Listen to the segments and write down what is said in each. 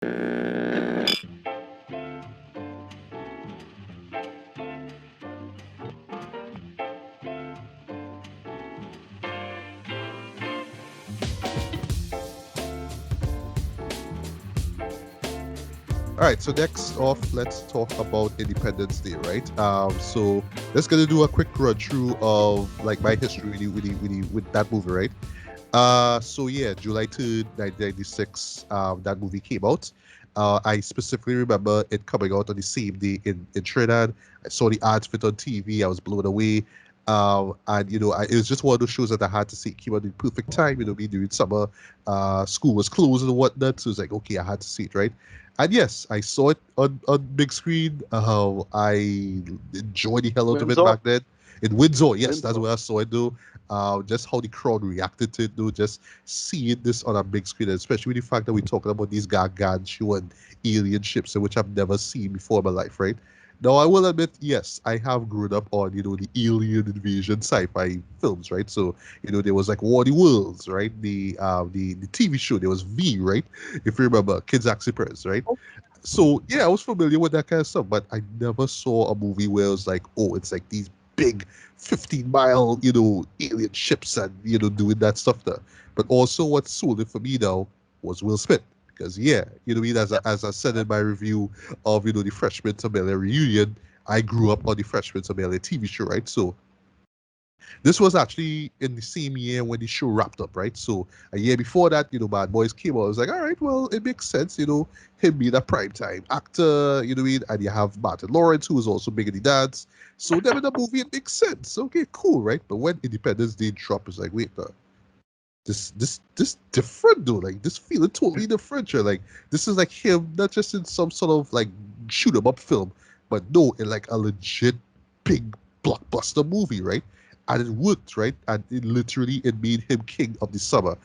All right, so next off, let's talk about Independence Day, right? So let's gonna do a quick run through of like my history with that movie, right? So yeah, July 3rd, 1996, that movie came out. I specifically remember it coming out on the same day in Trinidad. I saw the ads fit on TV. I was blown away. And it was just one of those shows that I had to see. It came out in perfect time. Me during summer, school was closed and whatnot. So it's like, okay, I had to see it, right? And yes, I saw it on big screen. I enjoyed the hell out of it Windsor, back then. In Windsor, yes, that's Windsor. where I saw it though. Just how the crowd reacted to it though, just seeing this on a big screen, and especially with the fact that we're talking about these gargantuan alien ships, which I've never seen before in my life, right? Now, I will admit, yes, I have grown up on, the alien invasion sci-fi films, right? So, there was like War of the Worlds, right? The TV show, there was V, right? If you remember, Kids Axie Press, right? So yeah, I was familiar with that kind of stuff, but I never saw a movie where it was like, oh, it's like these big 15-mile, alien ships and doing that stuff there. But also what sold it for me now was Will Smith. Because yeah, what I mean, Yep. as I said in my review of the Freshman to Bel Air reunion, I grew up on the Freshman to Bel Air TV show, right? So this was actually in the same year when the show wrapped up, right? So a year before that, Bad Boys came out. I was like, all right, well, it makes sense, him being a primetime actor, you know what I mean? And you have Martin Lawrence, who was also big in the dance. So them in the movie, it makes sense. Okay, cool, right? But when Independence Day dropped, it's like, wait, this different though. Like this feeling totally different. You're like this is like him, not just in some sort of like shoot 'em up film, but no, in like a legit big blockbuster movie, right? And it worked, right? And it made him king of the summer.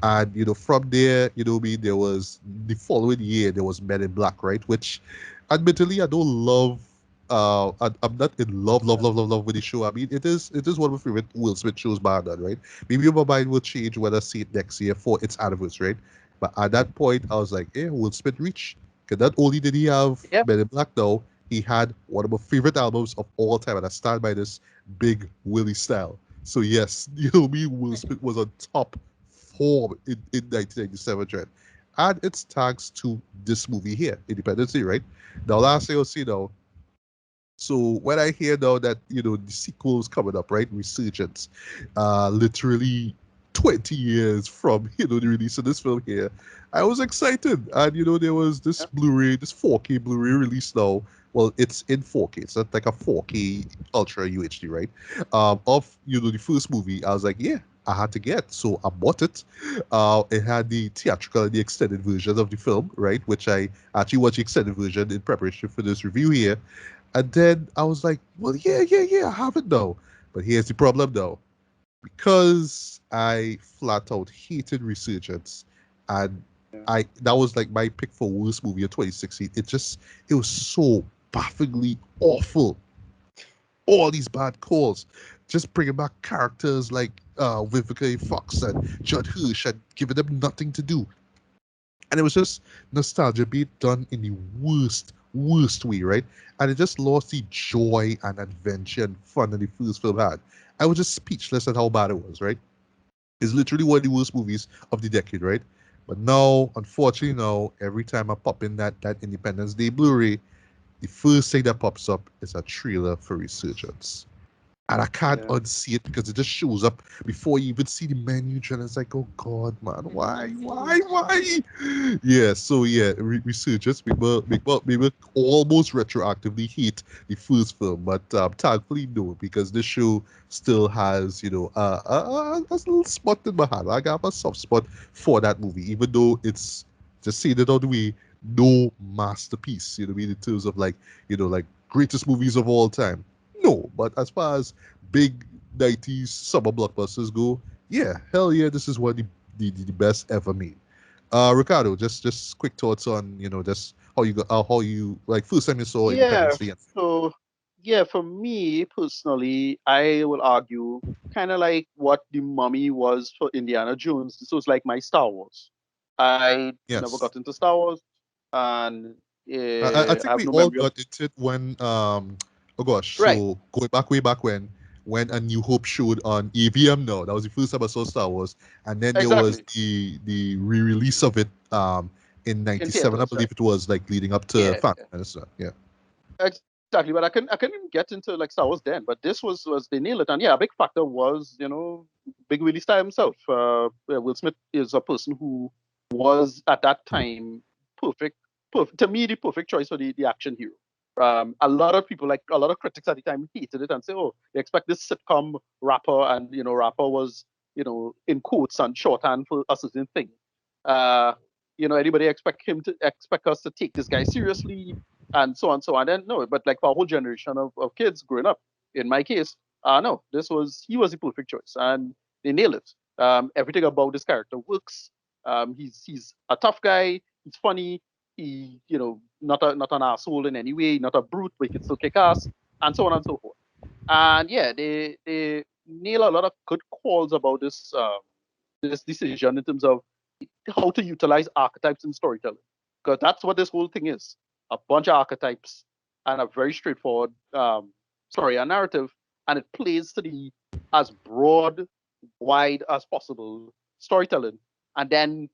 And from there, what I mean, there was the following year there was Men in Black, right? Which admittedly I don't love. I'm not in love with the show. I mean, it is one of my favorite Will Smith shows by now, right? Maybe my mind will change when I see it next year for its anniversary, right? But at that point, I was like, yeah, Will Smith reached. Because not only did he have Yep. Men in Black now, he had one of my favorite albums of all time, and I stand by this, Big Willie Style. So yes, me, Will Smith was on top form in 1997 trend. And it's thanks to this movie here, Independence Day, right? Now, last thing I'll see now, so when I hear now that the sequel's coming up, right, Resurgence, literally 20 years from the release of this film here, I was excited, and there was this Yep. Blu-ray, this 4K Blu-ray release now. Well, it's in 4K. It's not like a 4K Ultra UHD, right? Of the first movie, I was like, yeah, I had to get, so I bought it. It had the theatrical and the extended version of the film, right? Which I actually watched the extended version in preparation for this review here. And then I was like, well, yeah, I have it though. But here's the problem though. Because I flat out hated Resurgence, and Yeah. that was like my pick for worst movie of 2016. It was so bafflingly awful. All these bad calls. Just bringing back characters like Vivica A. Fox and Judd Hirsch and giving them nothing to do. And it was just nostalgia being done in the worst way, right? And it just lost the joy and adventure and fun that the first film had. I was just speechless at how bad it was, right? It's literally one of the worst movies of the decade, right? But now, unfortunately, now every time I pop in that Independence Day Blu-ray, the first thing that pops up is a trailer for Resurgence, and I can't Yeah. unsee it because it just shows up before you even see the menu. And it's like, oh God, man, why? Yeah, so yeah, researchers, we will almost retroactively hate the first film, but thankfully no, because this show still has, a little spot in my heart. I got a soft spot for that movie, even though it's just saying it on the way, no masterpiece, what I mean, in terms of like, like greatest movies of all time. No, but as far as big 90s summer blockbusters go, yeah, hell yeah, this is one of the best ever made. Ricardo, just quick thoughts on just how you like first time you saw Yeah. Independence Day. So, yeah, for me personally, I will argue kind of like what the Mummy was for Indiana Jones. This was like my Star Wars. I never Yes. got into Star Wars. and I I think have we no all memory of got into it when oh gosh, right. so going back way back when A New Hope showed on AVM now. That was the first time I saw Star Wars. And then there was Exactly, the re-release of it in in '97, I theaters, right? believe it was, like leading up to Yeah, Phantom Menace. Yeah. exactly. But I couldn't get into like Star Wars then. But this was they nailed it, and yeah, a big factor was Big Willie Star himself. Will Smith is a person who was at that time perfect, perfect to me the perfect choice for the action hero. A lot of people, like a lot of critics at the time, hated it and say, "Oh, they expect this sitcom rapper," and rapper was in quotes and shorthand for a certain thing. Uh, anybody expect us to take this guy seriously, and so on, so on. And no, but like for a whole generation of kids growing up, in my case, no, he was the perfect choice, and they nailed it. Everything about this character works. He's a tough guy. He's funny. He, not an asshole in any way, not a brute, but he can still kick ass, and so on and so forth. And yeah, they nail a lot of good calls about this decision in terms of how to utilize archetypes in storytelling, because that's what this whole thing is: a bunch of archetypes and a very straightforward story and narrative, and it plays to the as broad, wide as possible storytelling, and then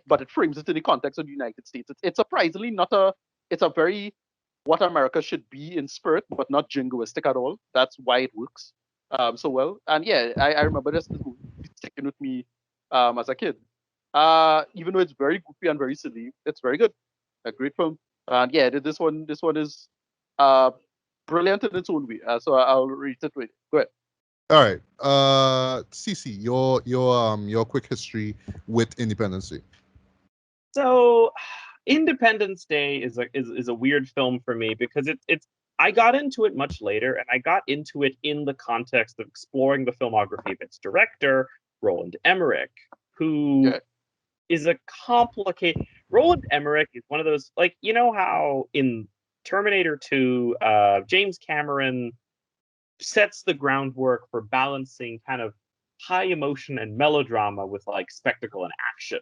but it frames it in the context of the United States. It's surprisingly not a. It's a very what America should be in spirit, but not jingoistic at all. That's why it works so well. And yeah, I remember this movie sticking with me as a kid. Even though it's very goofy and very silly, it's very good. A great film. And yeah, this one is uh, brilliant in its own way. So I'll read it with. Go ahead. All right. Cece, your quick history with Independence Day. So, Independence Day is a weird film for me because it's I got into it much later, and I got into it in the context of exploring the filmography of its director, Roland Emmerich, who Yeah. is a complicated. Roland Emmerich is one of those, like, how in Terminator 2, James Cameron sets the groundwork for balancing kind of high emotion and melodrama with like spectacle and action.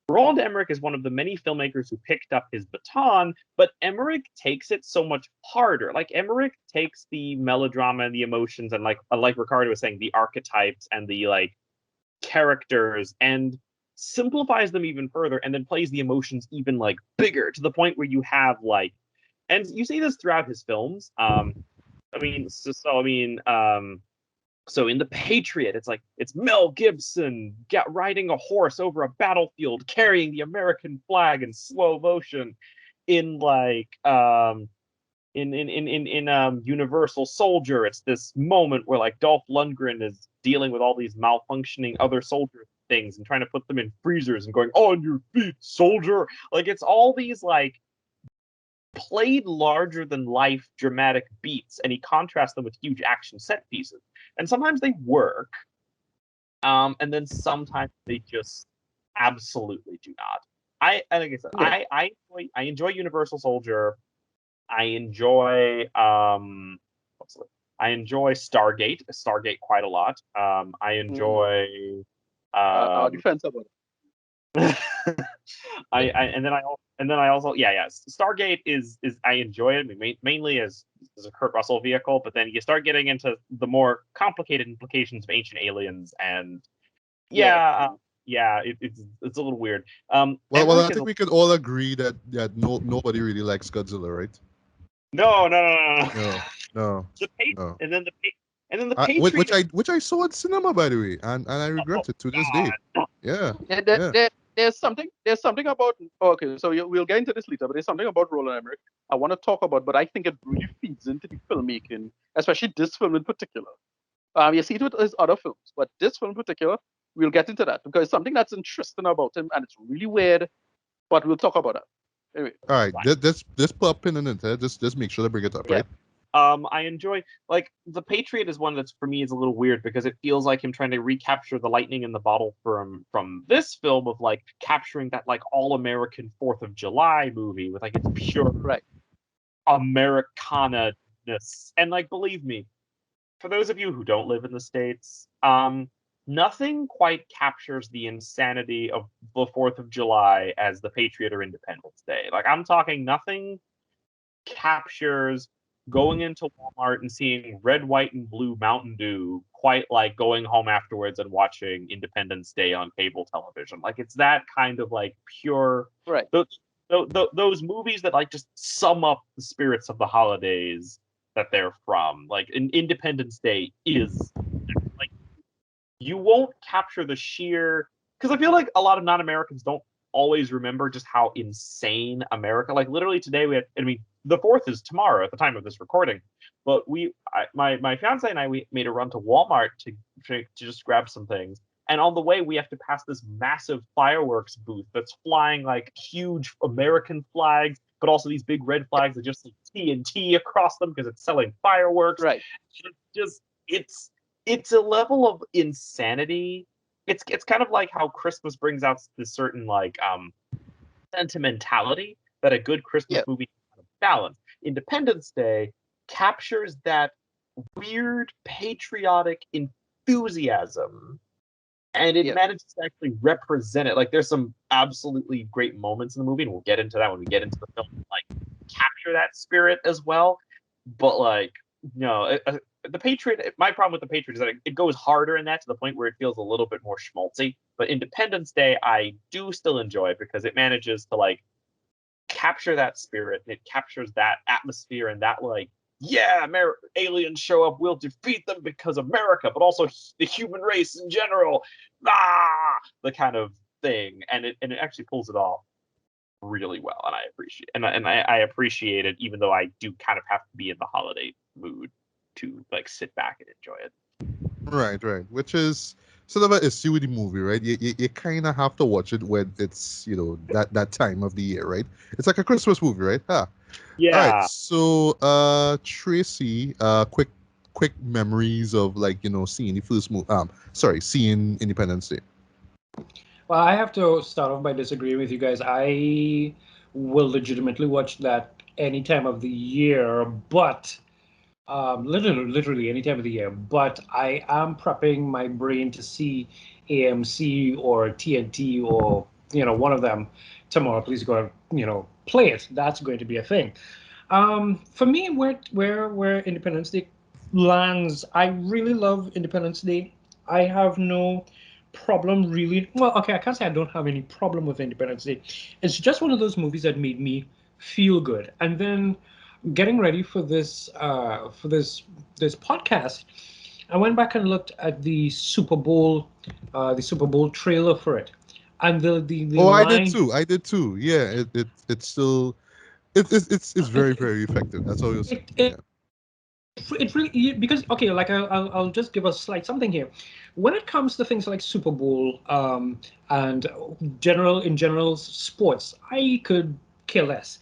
Roland Emmerich is one of the many filmmakers who picked up his baton, but Emmerich takes it so much harder. Like, Emmerich takes the melodrama and the emotions and, like Ricardo was saying, the archetypes and the like characters, and simplifies them even further, and then plays the emotions even like bigger, to the point where you have like, and you see this throughout his films. So in The Patriot, it's Mel Gibson riding a horse over a battlefield, carrying the American flag in slow motion. In Universal Soldier, it's this moment where like Dolph Lundgren is dealing with all these malfunctioning other soldier things and trying to put them in freezers and going, "On your feet, soldier!" Like, it's all these like played larger than life dramatic beats, and he contrasts them with huge action set pieces. And sometimes they work, and then sometimes they just absolutely do not. Like I said, Yeah. I enjoy Universal Soldier. I enjoy I enjoy Stargate quite a lot. I Mm. enjoy Our um, defense about it. and then I also Stargate is I enjoy it mainly as a Kurt Russell vehicle, but then you start getting into the more complicated implications of ancient aliens, and Yeah. it's a little weird. Well, I Emmerich is think we can all agree that nobody really likes Godzilla, right? no. No, no, the pa- no. and then the pa- and then the Patriot. Which I saw in cinema, by the way, and I Oh regret it to this day. God. Yeah, Yeah, yeah. there's something about. Okay, so we'll get into this later, but there's something about Roland Emmerich I want to talk about, but I think it really feeds into the filmmaking, especially this film in particular. You see it with his other films, but this film in particular, we'll get into that because something that's interesting about him, and it's really weird, but we'll talk about that. Anyway, All right, this put a pin in it. Just make sure to bring it up, yeah, right? I enjoy, like, the Patriot is one that's for me is a little weird because it feels like him trying to recapture the lightning in the bottle from this film of like capturing that like all American 4th of July movie with like its pure right. Americana-ness. And like, believe me, for those of you who don't live in the States, nothing quite captures the insanity of the 4th of July as the Patriot or Independence Day. Like, I'm talking nothing captures going into Walmart and seeing red, white, and blue Mountain Dew quite like going home afterwards and watching Independence Day on cable television. Like, it's that kind of like pure, Right. Those movies that like just sum up the spirits of the holidays that they're from. Like, Independence Day is like, you won't capture the sheer, because I feel like a lot of non-Americans don't always remember just how insane America. Like, literally today we had, I mean, the 4th is tomorrow at the time of this recording, but my fiance and I, we made a run to Walmart to just grab some things. And on the way, we have to pass this massive fireworks booth that's flying like huge American flags, but also these big red flags that just say TNT across them because it's selling fireworks. Right. It's a level of insanity. It's kind of like how Christmas brings out this certain like sentimentality that a good Christmas movie can balance. Independence Day captures that weird patriotic enthusiasm, and it manages to actually represent it. Like, there's some absolutely great moments in the movie, and we'll get into that when we get into the film, like, capture that spirit as well. But like, no, the Patriot, my problem with the Patriot is that it goes harder in that, to the point where it feels a little bit more schmaltzy. But Independence Day, I do still enjoy because it manages to like capture that spirit, and it captures that atmosphere and that like, yeah, aliens show up, we'll defeat them because America, but also the human race in general, the kind of thing, and it actually pulls it off really well, and I appreciate it, even though I do kind of have to be in the holiday mood to like sit back and enjoy it. Right. Which is sort of an issue with the movie, right? You kind of have to watch it when it's, that time of the year, right? It's like a Christmas movie, right? Yeah. All right. So, Tracy, quick memories of like, seeing the first movie. Seeing Independence Day. Well, I have to start off by disagreeing with you guys. I will legitimately watch that any time of the year, but literally any time of the year. But I am prepping my brain to see AMC or TNT or one of them tomorrow. Please go and play it. That's going to be a thing. For me, where Independence Day lands, I really love Independence Day. I have no problem really. Well, okay, I can't say I don't have any problem with Independence Day. It's just one of those movies that made me feel good. And then getting ready for this podcast, I went back and looked at the Super Bowl trailer for it, and the line. I did too. Yeah, it's still it's very, very effective. That's all you'll say. It really, because okay, like I'll just give a slight something here. When it comes to things like Super Bowl and general sports, I could care less.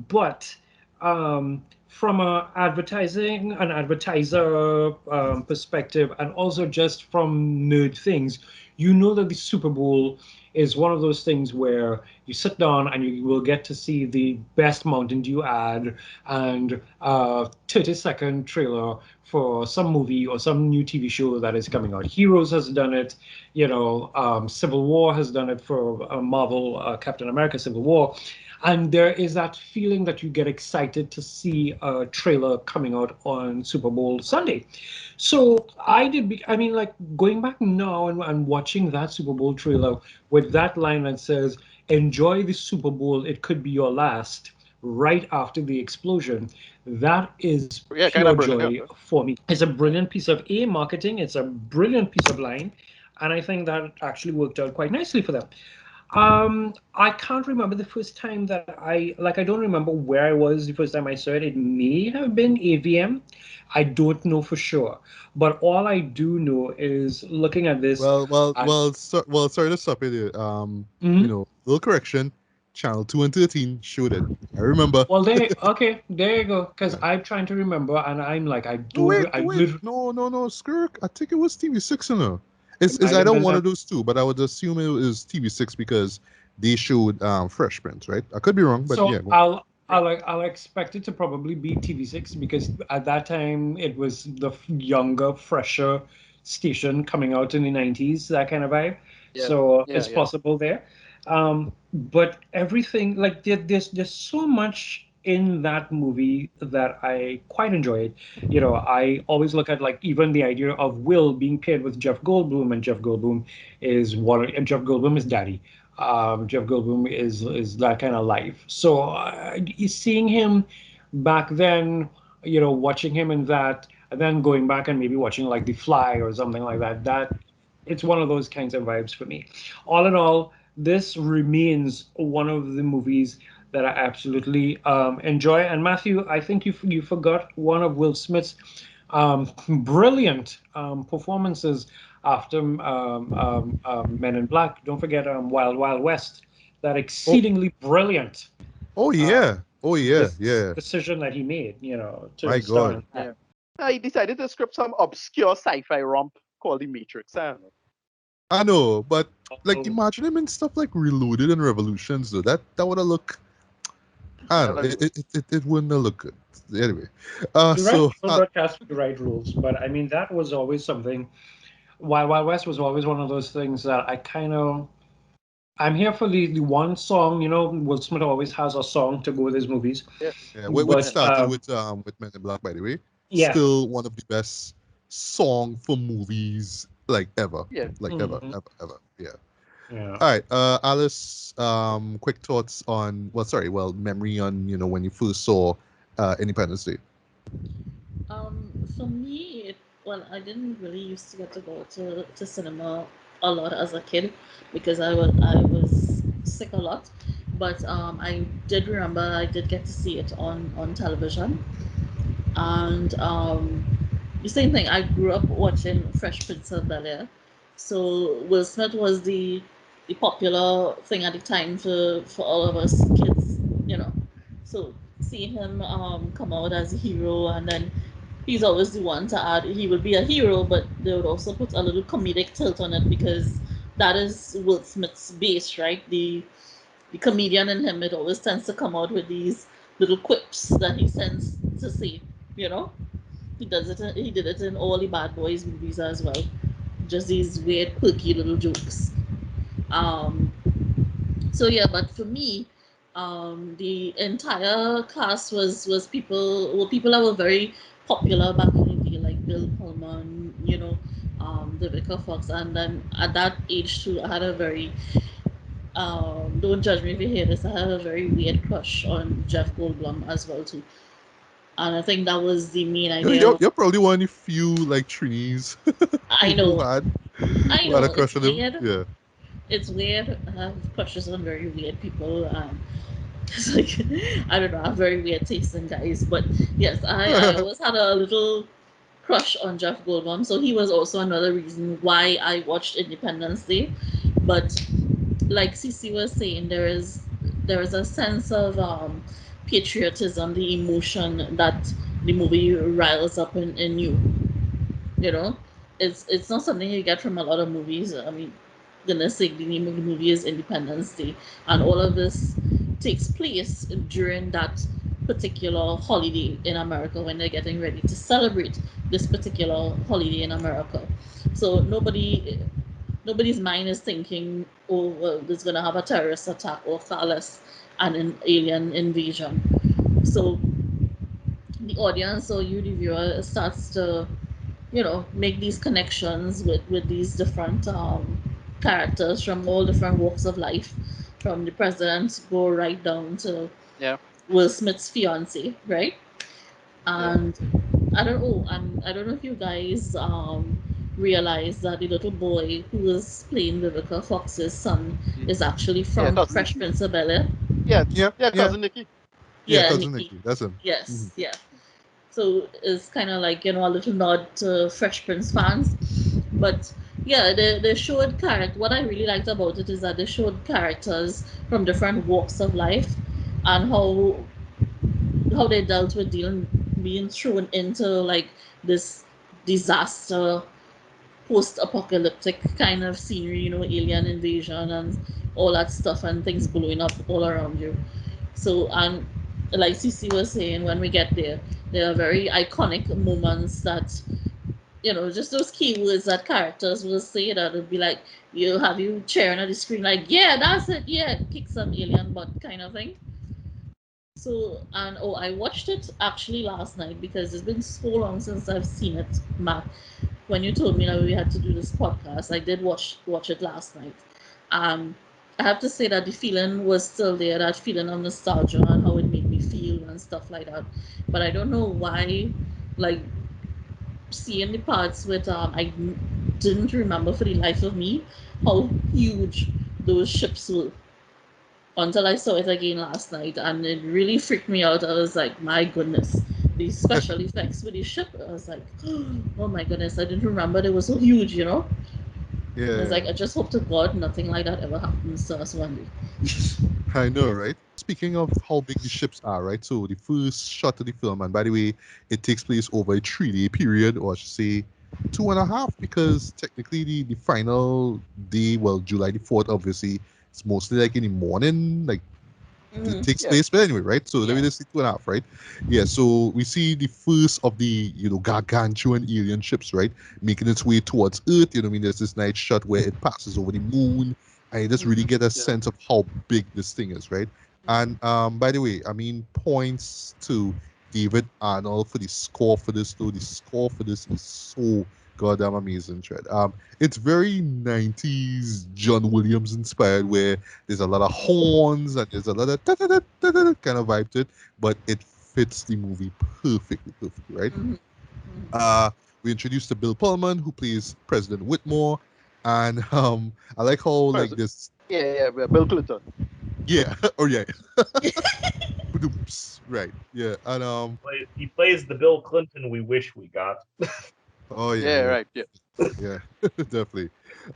But from an advertiser perspective, and also just from nerd things, that the Super Bowl is one of those things where you sit down and you will get to see the best Mountain Dew ad and a 30-second trailer for some movie or some new TV show that is coming out. Heroes has done it, Civil War has done it for Marvel, Captain America Civil War. And there is that feeling that you get excited to see a trailer coming out on Super Bowl Sunday. So like going back now and watching that Super Bowl trailer with that line that says, "Enjoy the Super Bowl, it could be your last," right after the explosion, that is pure joy for me. It's a brilliant piece of marketing. It's a brilliant piece of line. And I think that actually worked out quite nicely for them. I can't remember the first time that I don't remember where I was the first time I saw it. It may have been AVM. I don't know for sure. But all I do know is looking at this. Sorry to stop you there. Little correction. Channel 2 and 13 showed it. I remember. Well, there you go. Because I'm trying to remember, and I'm like, I don't. Wait. No, Skirk. I think it was TV6, It's either one of those two, but I would assume it was TV6 because they showed Fresh Prince, right? I could be wrong, but so yeah. I'll expect it to probably be TV6 because at that time it was the younger, fresher Station coming out in the 90s, that kind of vibe. Yeah. So Yeah, it's yeah. possible there. But everything, like there's so much in that movie that I quite enjoyed. You know, I always look at like even the idea of Will being paired with Jeff Goldblum, and Jeff Goldblum is what, and Jeff Goldblum is daddy. Jeff Goldblum is that kind of life. So seeing him back then, you know, watching him in that, and then going back and maybe watching like The Fly or something like that, that it's one of those kinds of vibes for me. All in all, this remains one of the movies that I absolutely enjoy. And Matthew, I think you forgot one of Will Smith's brilliant performances after Men in Black. Don't forget Wild Wild West. That Oh, exceedingly brilliant oh uh, yeah. Oh yeah. Yeah. decision that he made, you know, to My star God. in that. Yeah. He decided to script some obscure sci-fi romp called The Matrix. I don't know. I know, but like Oh, imagine him in stuff like Reloaded and Revolutions, though. That would have look. I don't know. Never knew. It wouldn't have looked good. Anyway, the right so people got cast with the right rules, but I mean that was always something. Wild Wild West was always one of those things that I kind of. I'm here for the one song, you know. Will Smith always has a song to go with his movies, Yeah. yeah, which but started with Men in Black, by the way. yeah. Still one of the best song for movies like ever, Yeah. like ever, Mhm. ever, ever. Yeah. Yeah. All right, Alice. Quick thoughts on memory on when you first saw Independence Day. For me, well, I didn't really used to get to go to cinema a lot as a kid because I was sick a lot. But I did remember I did get to see it on television, and the same thing. I grew up watching Fresh Prince of Bel Air, so Will Smith was the popular thing at the time for all of us kids, you know. So seeing him come out as a hero, and then he's always the one to add he would be a hero, but they would also put a little comedic tilt on it because that is Will Smith's base, right? The comedian in him, it always tends to come out with these little quips that he tends to say, you know. He did it in all the Bad Boys movies as well. Just these weird, quirky little jokes. Um, so yeah, but for me, the entire cast was people that were very popular back in the day, like Bill Pullman, you know, Vivica Fox, and then at that age too, I had a very don't judge me if you hear this, I had a very weird crush on Jeff Goldblum as well too, and I think that was the main You're, idea. you're, you're probably one of the few like Trinis I who know, had I who had a know, it's crush on him. weird. Yeah. It's weird. I have crushes on very weird people. It's like I don't know. I have very weird taste in guys, but yes, I always had a little crush on Jeff Goldblum. So he was also another reason why I watched Independence Day. But like Cece was saying, there is a sense of patriotism, the emotion that the movie riles up in you. You know, it's not something you get from a lot of movies. I mean, goodness sake, the name of the movie is Independence Day, and all of this takes place during that particular holiday in America when they're getting ready to celebrate this particular holiday in America. So nobody's mind is thinking, oh, well, there's gonna have a terrorist attack or far less an alien invasion. So the audience or you, the viewer, starts to make these connections with these different characters from all different walks of life, from the president go right down to Yeah. Will Smith's fiance, right? Yeah. And I don't know if you guys realize that the little boy who was playing Vivica Fox's son Mm. is actually Yeah. from Cousin Fresh Nikki. Prince of Bel Air. Yeah. Yeah. Yeah. Yeah. Cousin Nikki. Yeah. Yeah, Cousin Nikki. Nikki. That's him. Hmm. Yes, yeah. So it's kind of like a little nod to Fresh Prince fans, but yeah, they showed character. What I really liked about it is that they showed characters from different walks of life, and how they dealt with dealing being thrown into like this disaster, post-apocalyptic kind of scenery. Alien invasion and all that stuff, and things blowing up all around you. So, and like Cece was saying, when we get there, there are very iconic moments that just those keywords that characters will say that would be like, you cheering at the screen like, yeah, that's it, yeah, kick some alien butt kind of thing. So, and I watched it actually last night because it's been so long since I've seen it, Matt. When you told me that we had to do this podcast, I did watch it last night. Um, I have to say that the feeling was still there, that feeling of nostalgia and how it made me feel and stuff like that. But I don't know why, like, seeing the parts with didn't remember for the life of me how huge those ships were until I saw it again last night, and it really freaked me out. I was like, my goodness, these special effects with the ship. I was like, oh my goodness, I didn't remember they were so huge. I was Yeah, like, I just hope to God nothing like that ever happens to us one day. I know, right? Speaking of how big the ships are, right? So the first shot of the film, and by the way, it takes place over a 3-day period, or I should say 2.5, because technically the final day, well, July the 4th, obviously, it's mostly like in the morning, like it Mm, takes Yeah. place, but anyway, right? So let me yeah. just say 2.5, right? Yeah, so we see the first of the, gargantuan alien ships, right? Making its way towards Earth. I mean, there's this nice shot where it passes over the moon, and you just really get a Yeah. sense of how big this thing is, right? And by the way, I mean, points to David Arnold for the score for this, though. The score for this is so goddamn amazing, Tread. It's very 90s John Williams inspired, where there's a lot of horns and there's a lot of kind of vibe to it, but it fits the movie perfectly, right? Mm-hmm. Uh, we introduced to Bill Pullman, who plays President Whitmore, and I like how like President. this, Yeah, Bill Clinton. yeah, or yeah, Badoops, right, yeah, and He plays the Bill Clinton we wish we got. oh yeah, Yeah, yeah, right. Yeah. yeah, definitely.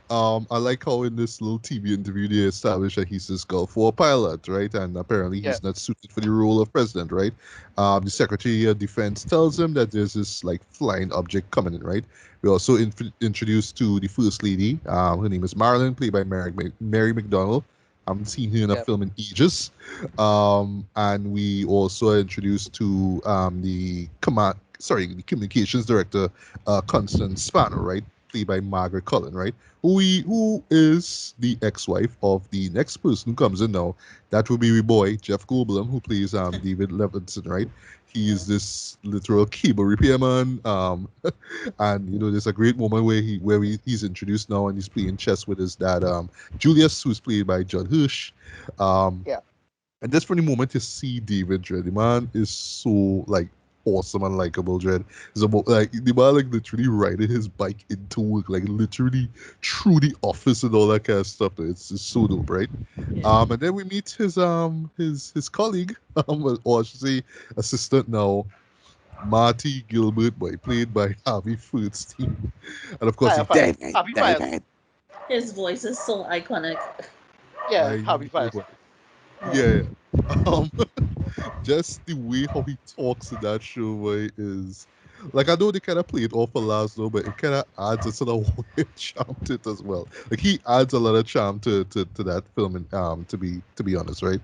I like how in this little TV interview they established that he's this Gulf War pilot, right? And apparently Yeah. he's not suited for the role of president, right? The Secretary of Defense tells him that there's this like flying object coming in, right? We also introduced to the First Lady. Her name is Marilyn, played by Mary McDonnell. I haven't seen her in a Yeah. film in ages. And we also are introduced to the communications director, Constance Spanner, right? Played by Margaret Cullen, right? Who is the ex-wife of the next person who comes in now. That will be my boy Jeff Goldblum, who plays David Levinson, right? He is this literal cable repairman. And there's a great moment where he's introduced now and he's playing chess with his dad, Julius, who's played by Judd Hirsch. Um, Yeah. and just for the moment to see David Dredd, the man is so like awesome and likable. Dredd is about like the man like literally riding his bike into work, like literally through the office and all that kind of stuff. It's so dope, right? Yeah. And then we meet his colleague, or I should say assistant now, Marty Gilbert, played by Harvey Fierstein, and of course he Firefight. David, Happy Fires. David. His voice is so iconic. Yeah, I Happy know, Fires. but Yeah. yeah. Um, just the way how he talks in that show, boy, is like I know they kind of play it off for last though, but it kind of adds a sort of weird charm to it as well. Like he adds a lot of charm to that film, and to be honest, right?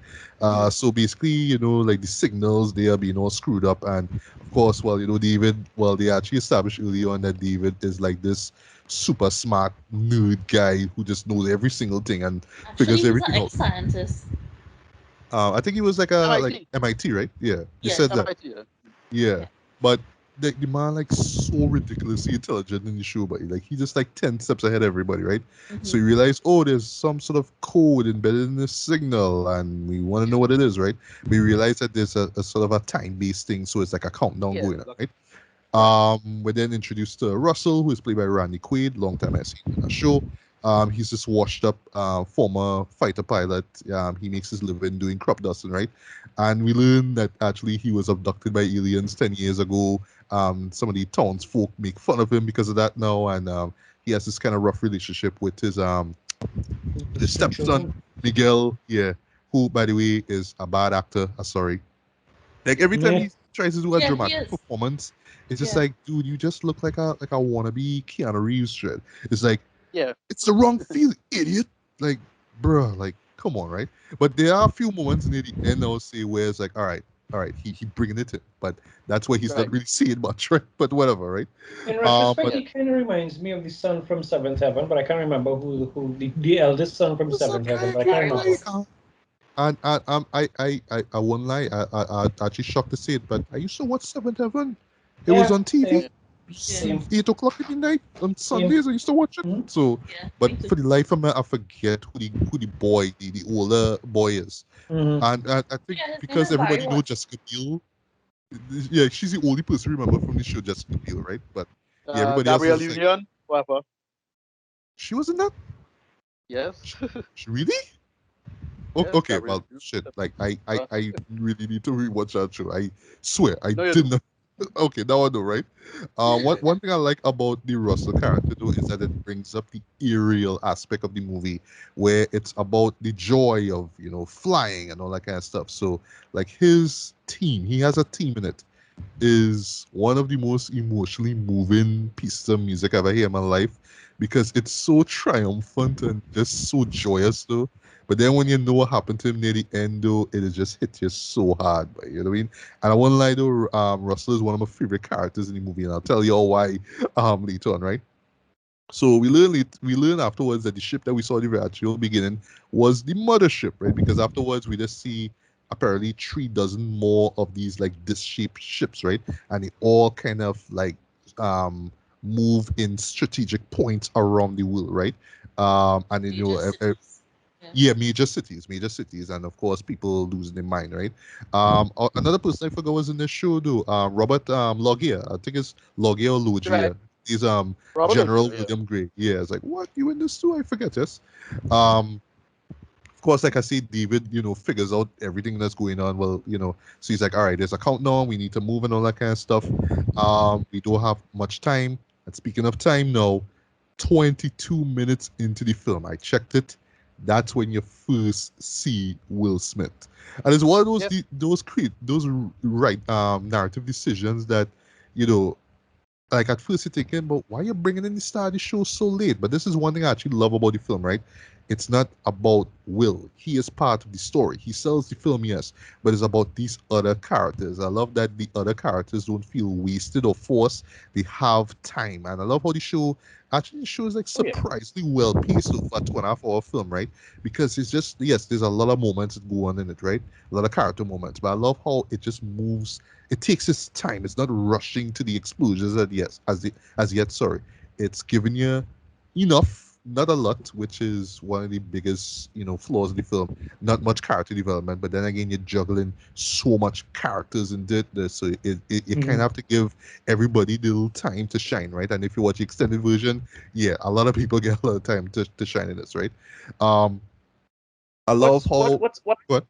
So basically, like the signals they are being all screwed up, and of course, well, David, well, they actually established early on that David is like this super smart nerd guy who just knows every single thing and Actually, figures he's an everything out. ex-scientist. I think he was like MIT. MIT, right? Yeah, they Yes. said that. MIT. Yeah. Yeah, Yeah. but the man like so ridiculously intelligent in the show, but like he just like 10 steps ahead of everybody, right? So you Mm-hmm. realize, oh, there's some sort of code embedded in this signal, and we want to know what it is, right? We realize that there's a sort of a time-based thing, so it's like a countdown Yeah. going on, right? Right. We're then introduced to Russell, who is played by Randy Quaid, long time I've seen in a show. He's this washed up former fighter pilot. He makes his living doing crop dusting, right? And we learn that actually he was abducted by aliens 10 years ago. Some of the townsfolk make fun of him because of that now, and he has this kind of rough relationship with his stepson, Miguel, yeah, who, by the way, is a bad actor. Sorry. Like every time Yeah. he tries to do a Yeah, he dramatic is. performance, it's just Yeah. like, dude, you just look like a wannabe Keanu Reeves shit. It's like Yeah. it's the wrong feel, idiot. Like, bruh, like, come on, right? But there are a few moments near the end, I would say, where it's like, all right, all right, he bringing it in, but that's why he's Right. not really seeing much, right? But whatever, right? In retrospect, But he kind of reminds me of the son from Seventh Heaven, but I can't remember who the eldest son from what's up, Seventh Heaven, guy? but I can't Won't remember. lie. I actually shocked to say it, but I used to watch Seventh Heaven. It was Yeah, on TV. same. 8 o'clock in the night on Same. Sundays. I used to watch it. Mhm. So, Yeah, me but too. for the life of me, I forget who the boy, the older boy is. Mhm. And I think Yeah, his name because is Barry everybody knows what? Jessica Biel, yeah, she's the only person remember from the show Jessica Biel, right? But yeah, everybody else Gabrielle is like, Union, whatever. she wasn't that. Yes. She really? Yes, Okay, Gabrielle well, Union. shit. Like, I really need to rewatch that show. I swear, I No, you didn't do. know. Okay, now I know, right? One thing I like about the Russell character though is that it brings up the aerial aspect of the movie, where it's about the joy of flying and all that kind of stuff. So, like his team, he has a team in it, is one of the most emotionally moving pieces of music I've ever heard in my life because it's so triumphant and just so joyous though. But then when you know what happened to him near the end though, it has just hit you so hard. But you know what I mean? And I won't lie though, Russell is one of my favorite characters in the movie, and I'll tell you all why later on, right? So we learn afterwards that the ship that we saw at the actual beginning was the mothership, right? Because afterwards we just see apparently 3 dozen more of these like disc-shaped ships, right? And they all kind of like um move in strategic points around the world, right? And then, Major cities. Yeah. yeah, major cities, and of course people losing their mind, right? Another person I forgot was in the show though, Robert Loggia. I think it's Loggia or Right. Logia. He's Robert General Loggia, yeah. William Gray. Yeah, it's like, what, you in this too? I forget this. Um, of course, like I say, David, figures out everything that's going on. Well, so he's like, all right, there's a countdown. We need to move and all that kind of stuff. We don't have much time. And speaking of time now, 22 minutes into the film, I checked it. That's when you first see Will Smith, and it's one of Yep. those right narrative decisions that you know like at first you're thinking, but why are you bringing in the star of the show so late? But this is one thing I actually love about the film, right? It's not about Will. He is part of the story. He sells the film, yes, but it's about these other characters. I love that the other characters don't feel wasted or forced. They have time. And I love how the show actually shows like Oh, yeah. surprisingly well paced for a 2.5 hour film, right? Because it's just, yes, there's a lot of moments that go on in it, right? A lot of character moments. But I love how it just moves, it takes its time. It's not rushing to the explosions as yet. Sorry, it's giving you enough, not a lot, which is one of the biggest flaws in the film. Not much character development, but then again, you're juggling so much characters in it, so you kind of have to give everybody the little time to shine, right? And if you watch the extended version, yeah, a lot of people get a lot of time to shine in this, right? Um, I love how what. Well,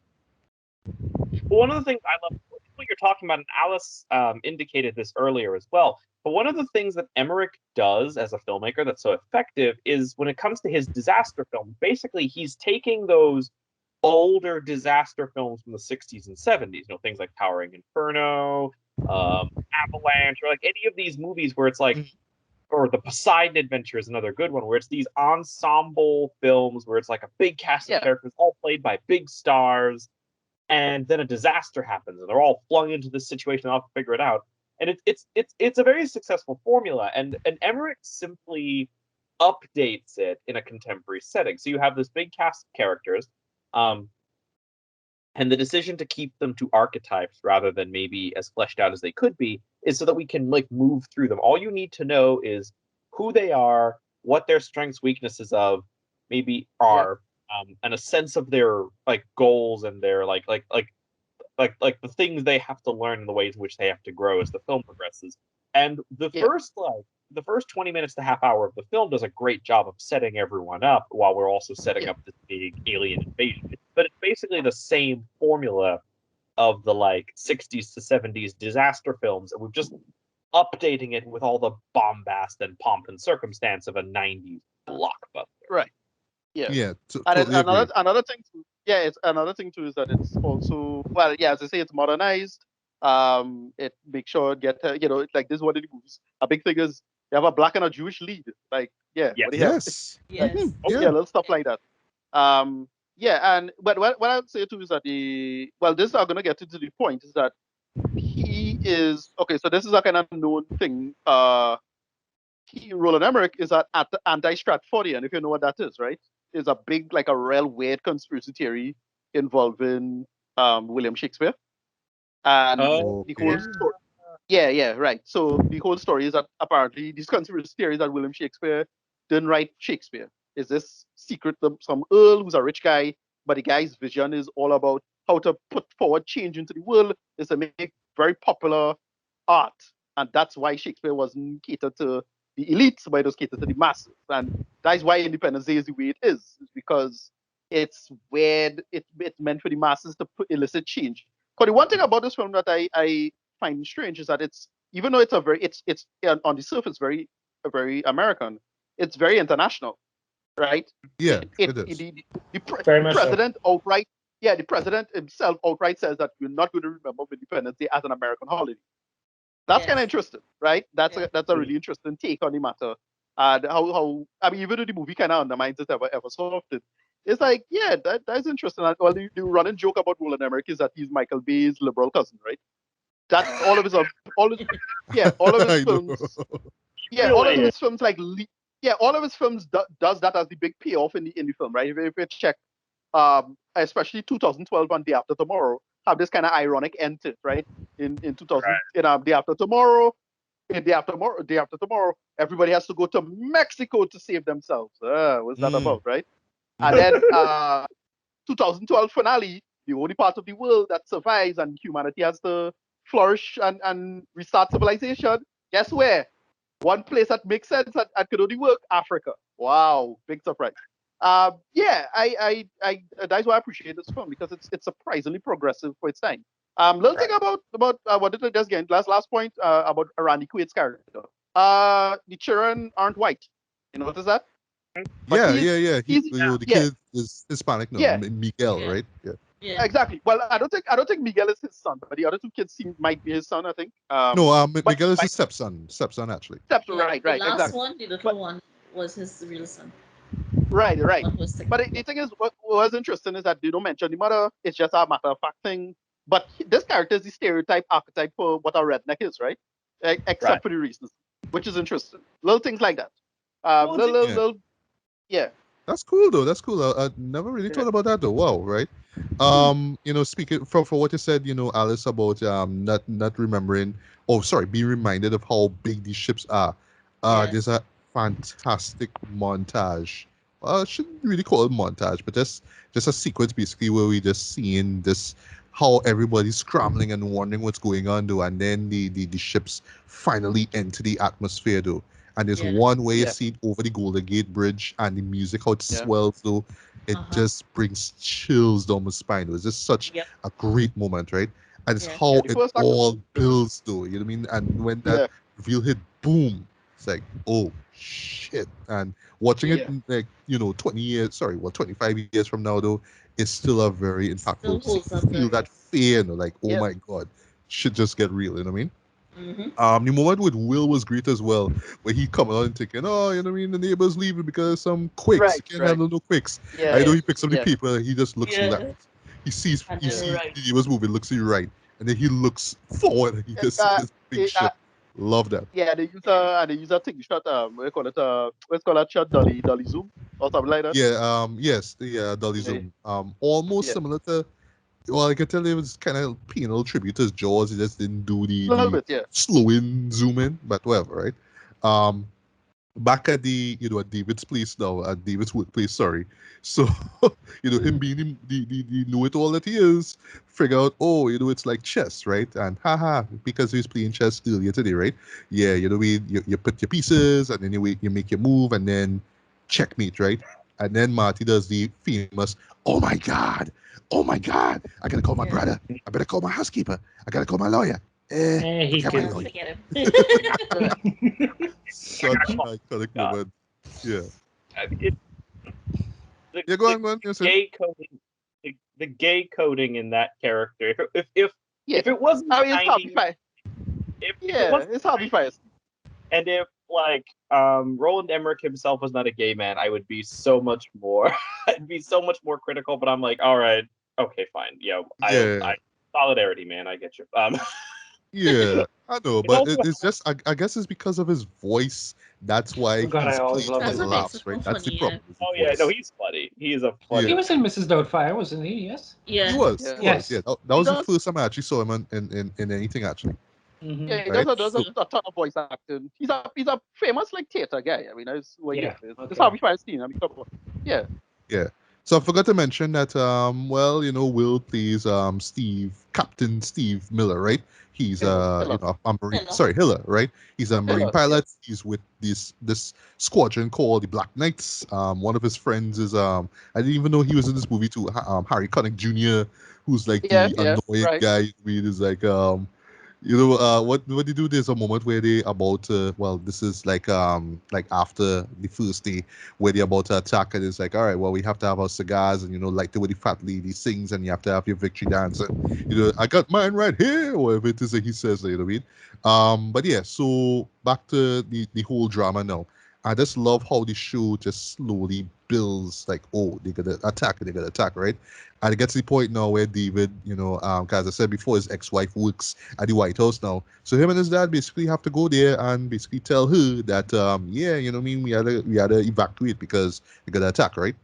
one of the things I love what you're talking about, and Alice indicated this earlier as well. But one of the things that Emmerich does as a filmmaker that's so effective is when it comes to his disaster films, basically he's taking those older disaster films from the 60s and 70s, things like Towering Inferno, Avalanche, or like any of these movies where it's like, or the Poseidon Adventure is another good one, where it's these ensemble films where it's like a big cast of Yeah. characters all played by big stars, and then a disaster happens, and they're all flung into this situation and have to figure it out. And it's a very successful formula, and Emmerich simply updates it in a contemporary setting. So you have this big cast of characters, um, and the decision to keep them to archetypes rather than maybe as fleshed out as they could be is so that we can like move through them. All you need to know is who they are, what their strengths, weaknesses of maybe are, and a sense of their like goals and their like the things they have to learn and the ways in which they have to grow as the film progresses. And Yeah. the first 20 minutes to half hour of the film does a great job of setting everyone up while we're also setting up this big alien invasion. But it's basically the same formula of the like 60s to 70s disaster films, and we're just updating it with all the bombast and pomp and circumstance of a 90s blockbuster. Right. Yeah. Yeah, And totally agree. another thing too, it's another thing too is that it's also, well, yeah, as I say, it's modernized. It makes sure it get it's like this is one of the movies. A big thing is you have a black and a Jewish lead. Like, yeah, Yes. what do you have? Yes. Yes. Yeah. Yeah, little stuff like that. Um, and but what I would say too is that this is going to get into the point is that he is okay. So this is a kind of known thing. Roland Emmerich is an anti-Stratfordian, if you know what that is, right? Is a big, like a real weird conspiracy theory involving William Shakespeare. And Oh, the whole story, right. So the whole story is that apparently these conspiracy theories that William Shakespeare didn't write Shakespeare. Is this secret some earl who's a rich guy, but the guy's vision is all about how to put forward change into the world, is to make very popular art. And that's why Shakespeare wasn't catered to the elites, but it was catered to the masses. And that's why Independence Day is the way it is because it's weird. It's meant for the masses to elicit change. But the one thing about this film that I find strange is that it's, even though it's it's on the surface very American, it's very international, right? Yeah, It it is. Very the much so. president outright, the president himself outright says that we're not going to remember Independence Day as an American holiday. That's kind of interesting, right? That's a really interesting take on the matter. And how I mean, even though the movie kind of undermines it ever so often, it's like, that's interesting. And, well, the running joke about Roland Emmerich is that he's Michael Bay's liberal cousin, right? That's all of his all of his I know. films, all of Really? his films all of his films does that as the big payoff in the film, right? If you check, especially 2012 and Day After Tomorrow have this kind of ironic end to it, right? In 2000, Right. Day After Tomorrow, Day After Tomorrow, everybody has to go to Mexico to save themselves. What's that about, right? And then 2012 finale, the only part of the world that survives and humanity has to flourish and restart civilization. Guess where? One place that makes sense and could only work, Africa. Wow, big surprise. I that's why I appreciate this film because it's surprisingly progressive for its time. Little thing about what did I just get last point about Randy Quaid's character. The children aren't white. You notice that? But Yeah. he's The kid is Hispanic, no, yeah, Miguel, Yeah. right? Yeah. exactly. Well, I don't think Miguel is his son, but the other two kids might be his son. I think. No, But Miguel is his stepson. Stepson, actually. steps Yeah. right, The last exactly. one, the little But one, was his real son. right. What was But second? the thing is, what was interesting is that they don't mention the mother. It's just a matter of fact thing. But this character is the stereotype archetype for what a redneck is, right? Right. Except for the reasons, which is interesting. Little things like that. Well, it's Yeah. Yeah. That's cool though. That's cool. I never really thought about that though. Wow, right? Speaking for what you said, Alice, about not remembering. Oh, sorry, being reminded of how big these ships are. Yeah. There's a fantastic montage. I shouldn't really call it montage, but just a sequence basically where we just seeing this how everybody's scrambling and wondering what's going on though, and then the ships finally enter the atmosphere though. And there's Yeah. one way you Yeah. see it over the Golden Gate Bridge and the music, how it Yeah. swells though. It Uh-huh. just brings chills down my spine. It was just such Yep. a great moment, right? And it's Yeah. how The it first act. all builds though, you know what I mean? And when that Yeah. reveal hit, boom, it's like, oh shit. And watching it Yeah. like, 20 years, sorry, 25 years from now though, it's still a very Still impactful. holds You up feel very that fear, like, oh Yeah. my god, shit just get real, you know what I mean? Mm-hmm. The moment with Will was great as well, where he come out and thinking, oh, you know what I mean, the neighbor's leaving because some quakes. You Right. can't Right. handle no quakes. Yeah. I know Yeah. he picks up the Yeah. paper, he just looks left. Yeah. And He Yeah. then sees right. the neighbor's moving, looks to your right, and then he looks forward and he just sees this big It, ship. Love that. Yeah, they use a thing shot. What do you call it? What's called that shot? Dolly zoom or something like that. Yeah, yes, the Dolly Yeah, Zoom. Almost yeah, similar to, well, I can tell it was kind of penal tribute to his Jaws. He just didn't do a little the bit. Yeah, slow in, zoom in, but whatever, right? Um, Back at at David's place now, at David's workplace, sorry. So, him being the know-it-all that he is, figure out, oh, it's like chess, right? And haha, because he was playing chess earlier today, right? Yeah, you put your pieces, and then you make your move, and then checkmate, right? And then Marty does the famous, oh my God, I gotta call my Yeah. brother, I better call my housekeeper, I gotta call my lawyer. He Forget my could. lawyer. Forget him. Such iconic God. moment. Yeah. I mean, the, Yeah, go the on, go on. Yes, sir. gay coding, the gay coding in that character. yeah. If it wasn't I mean, it's Harvey 90, Fire. if it Yeah, wasn't it's Harvey Fire. and if like Roland Emmerich himself was not a gay man, I would be so much more I'd be so much more critical, but I'm like, all right, okay, fine. Yeah, I solidarity, man, I get you. Yeah, I know, It but also it's just I guess it's because of his voice. That's why Oh God, I he's always played loved for That's his what voice. makes laughs, it right? so That's the funny, problem. Is the oh yeah, no, voice. he's funny. He is a Yeah. funny. He was in Mrs. Doubtfire, wasn't he? Yes. He Yeah. was. Yeah. He Yes. was. Yeah, that was the does- first time I actually saw him in anything actually. Mm-hmm. Yeah, he Right? does So a ton of voice acting. He's a famous like theater guy. I mean, that's what Yeah, he is. okay. That's how we first seen him. I mean, come on. Yeah. yeah. So I forgot to mention that well, Will plays Captain Steve Miller, right? He's Hiller. a marine, Hiller. sorry, Hiller, right? He's a marine Hiller, pilot. He's with this squadron called the Black Knights. One of his friends is I didn't even know he was in this movie too. Harry Connick Jr., who's like Yeah, the yeah, annoying right. guy. I mean, is like what they do, there's a moment where they about well, this is like after the first day where they're about to attack, and it's like, all right, well, we have to have our cigars and like the way the fat lady sings, and you have to have your victory dance, and I got mine right here, or whatever it is that he says, you know what I mean? But yeah, so back to the whole drama now. I just love how the show just slowly builds, like, oh, they're gonna attack, right? And it gets to the point now where David, as I said before, his ex-wife works at the White House now. So him and his dad basically have to go there and basically tell her that, yeah, you know what I mean, we had to evacuate because they're gonna attack, right?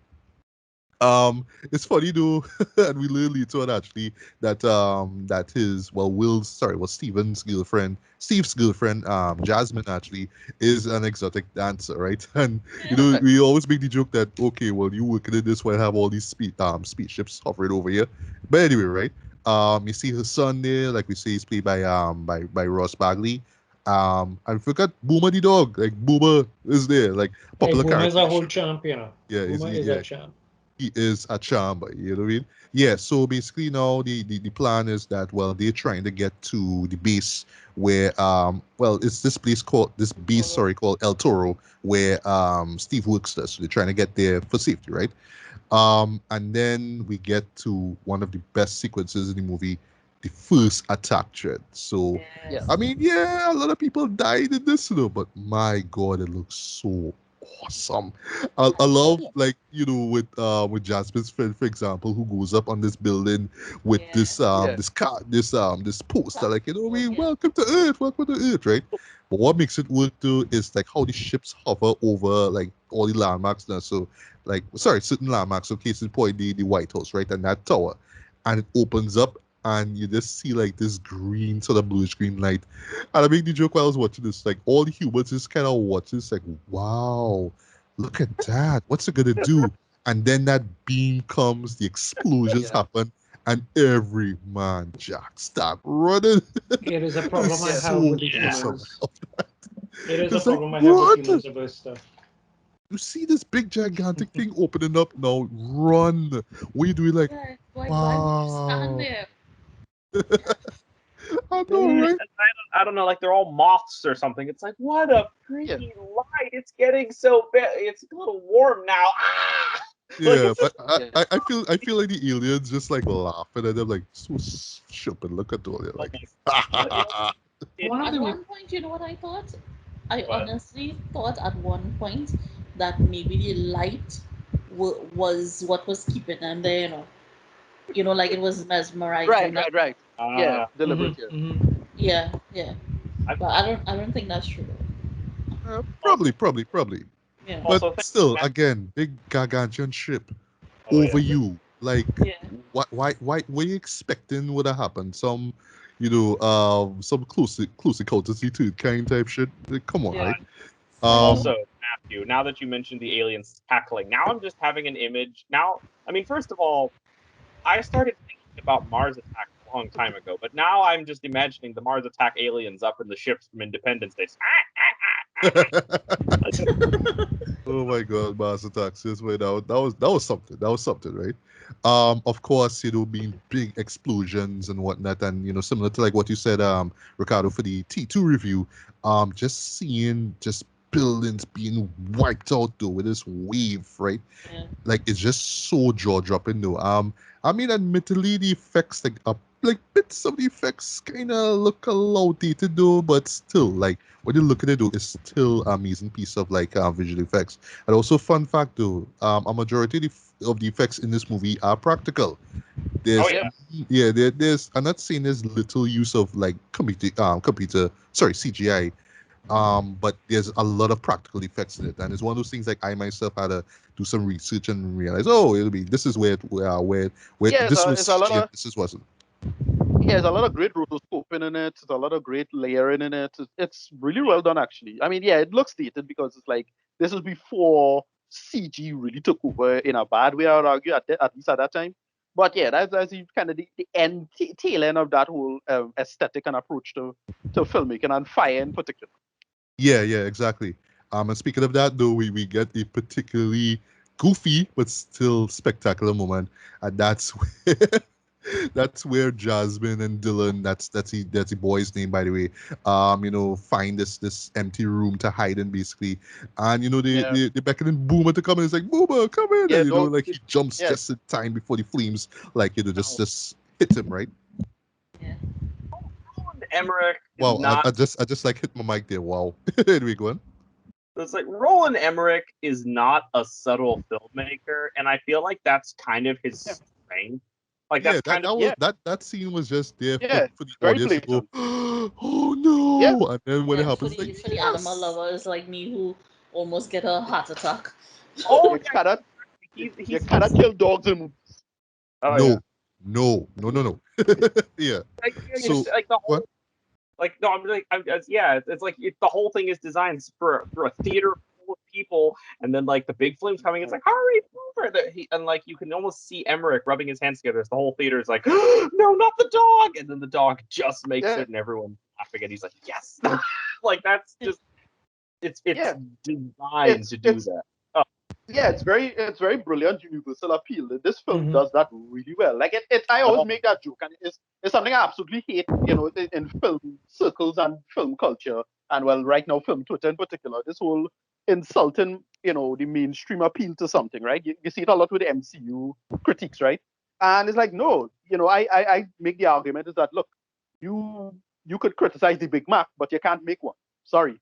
It's funny though, and we learn later on actually that Steve's girlfriend, Jasmine actually is an exotic dancer, right? And we always make the joke that, okay, well, you working in this while have all these spaceships hovering over here. But anyway, right? You see her son there, like we say, he's played by Ross Bagley. I forgot Boomer the dog. Like Boomer is there, like Hey, popular Boomer's character. a whole champ, Yeah, Boomer is a champ. he is a charm, you know what I mean? Yeah, so basically now the plan is that, well, they're trying to get to the base where it's this base, sorry, called El Toro, where Steve works there. So they're trying to get there for safety, right? And then we get to one of the best sequences in the movie, the first attack thread. So Yeah. I mean, yeah, a lot of people died in this, but my God, it looks so awesome. I love, like, with Jasmine's friend, for example, who goes up on this building with Yeah. this Yeah. this car this poster, like, Yeah. welcome to Earth, right? But what makes it work too is like how the ships hover over like all the landmarks now. So like, sorry, certain landmarks. So case in point, the White House, right, and that tower, and it opens up, and you just see like this green, sort of bluish green light. And I made the joke while I was watching this, like all the humans just kind of watch this, like, wow, look at that. What's it gonna do? And then that beam comes, the explosions Yeah. happen, and every man Jack start running. It is a problem I It's have with the awesome. humans. It is a It's like, problem I have with run! humans about stuff. You see this big gigantic thing opening up now, run. What are you doing? Like, Yeah. Why would you stand wow. there? I know, right? I don't know, like they're all moths or something. It's like, what a pretty light! It's getting so bad. It's a little warm now. Ah! Like, Yeah, it's but just Yeah. I feel like the aliens just like laughing at them, like, so stupid. Look at all, like, One of At the one point, you know what I thought? I What? honestly thought at one point that maybe the light was what was keeping them there. Like it was mesmerizing them. Right. Yeah. Deliberate. Mhm, Yeah. mhm. Yeah. I've But I don't think that's true. probably. Yeah. But also think, still, again, big gargantuan ship oh over yeah, you. Like, Yeah. why were you expecting would have happened? Some close encounters of the third kind type shit. Like, come on, Yeah. right? also Matthew. Now that you mentioned the aliens tackling, now I'm just having an image. Now, I mean, first of all, I started thinking about Mars Attack a long time ago, but now I'm just imagining the Mars Attack aliens up in the ships from Independence Day. Oh my God, Master Taxes. Wait, that was something. That was something, right? Of course, being big explosions and whatnot, and similar to like what you said, Ricardo, for the T2 review, just seeing just buildings being wiped out though with this wave, right? Yeah. Like, it's just so jaw dropping though. I mean, admittedly, the effects like are like bits of the effects kind of look a little outdated though, but still, like when you look at it though, it's still an amazing piece of like visual effects. And also, fun fact though, a majority of the effects in this movie are practical. Oh There's yeah. there's I'm not saying there's little use of like CGI, but there's a lot of practical effects in it, and it's one of those things like I myself had to do some research and realize, oh, it'll be this is where Yeah, this was it's a lot CGI, of this is wasn't. there's a lot of great rotoscoping in it. There's a lot of great layering in it. It's really well done, actually. I mean, yeah, it looks dated because it's like this is before CG really took over in a bad way. I would argue at least at that time. But yeah, that's kind of the tail end of that whole aesthetic and approach to filmmaking and fire in particular. Yeah, exactly. And speaking of that, though, we get a particularly goofy but still spectacular moment, and that's where that's where Jasmine and Dylan, that's the boy's name, by the way, find this empty room to hide in, basically, and Yeah, they beckon Boomer to come in. It's like, Boomer, come in, yeah, and no, like he jumps yeah, just in time before the flames, like just hit him, right. Yeah. Roland Emmerich is Wow, not. I just like hit my mic there. Wow. Anyway, go on. It's like Roland Emmerich is not a subtle filmmaker, and I feel like that's kind of his yeah, strength. Like Yeah, that's kind of yeah, that scene was just there yeah. for the Very audience to go, blatant. oh Yeah, no, and then And when it then happens, like, for the animal yes. lovers like me who almost get a heart attack. oh you yeah, cannot you he's cannot kill dogs in movies. oh yeah. No, no. Yeah. So Like the what? whole like no, I'm like yeah, it's like the whole thing is designed for a theater full of people, and then like the big flames coming, it's like hurry over and like you can almost see Emmerich rubbing his hands together as the whole theater is like no, not the dog, and then the dog just makes Yeah, it, and everyone's laughing, and he's like yes, like that's just it's yeah. designed It's to do it's that. Oh, yeah, it's very brilliant universal appeal. This film Mhm. does that really well. Like I always make that joke, and it's something I absolutely hate, in film circles and film culture, and well, right now, film Twitter in particular. This whole insulting, the mainstream appeal to something, right? You see it a lot with the MCU critiques, right? And it's like, no, I make the argument is that look, you could criticize the Big Mac, but you can't make one. Sorry.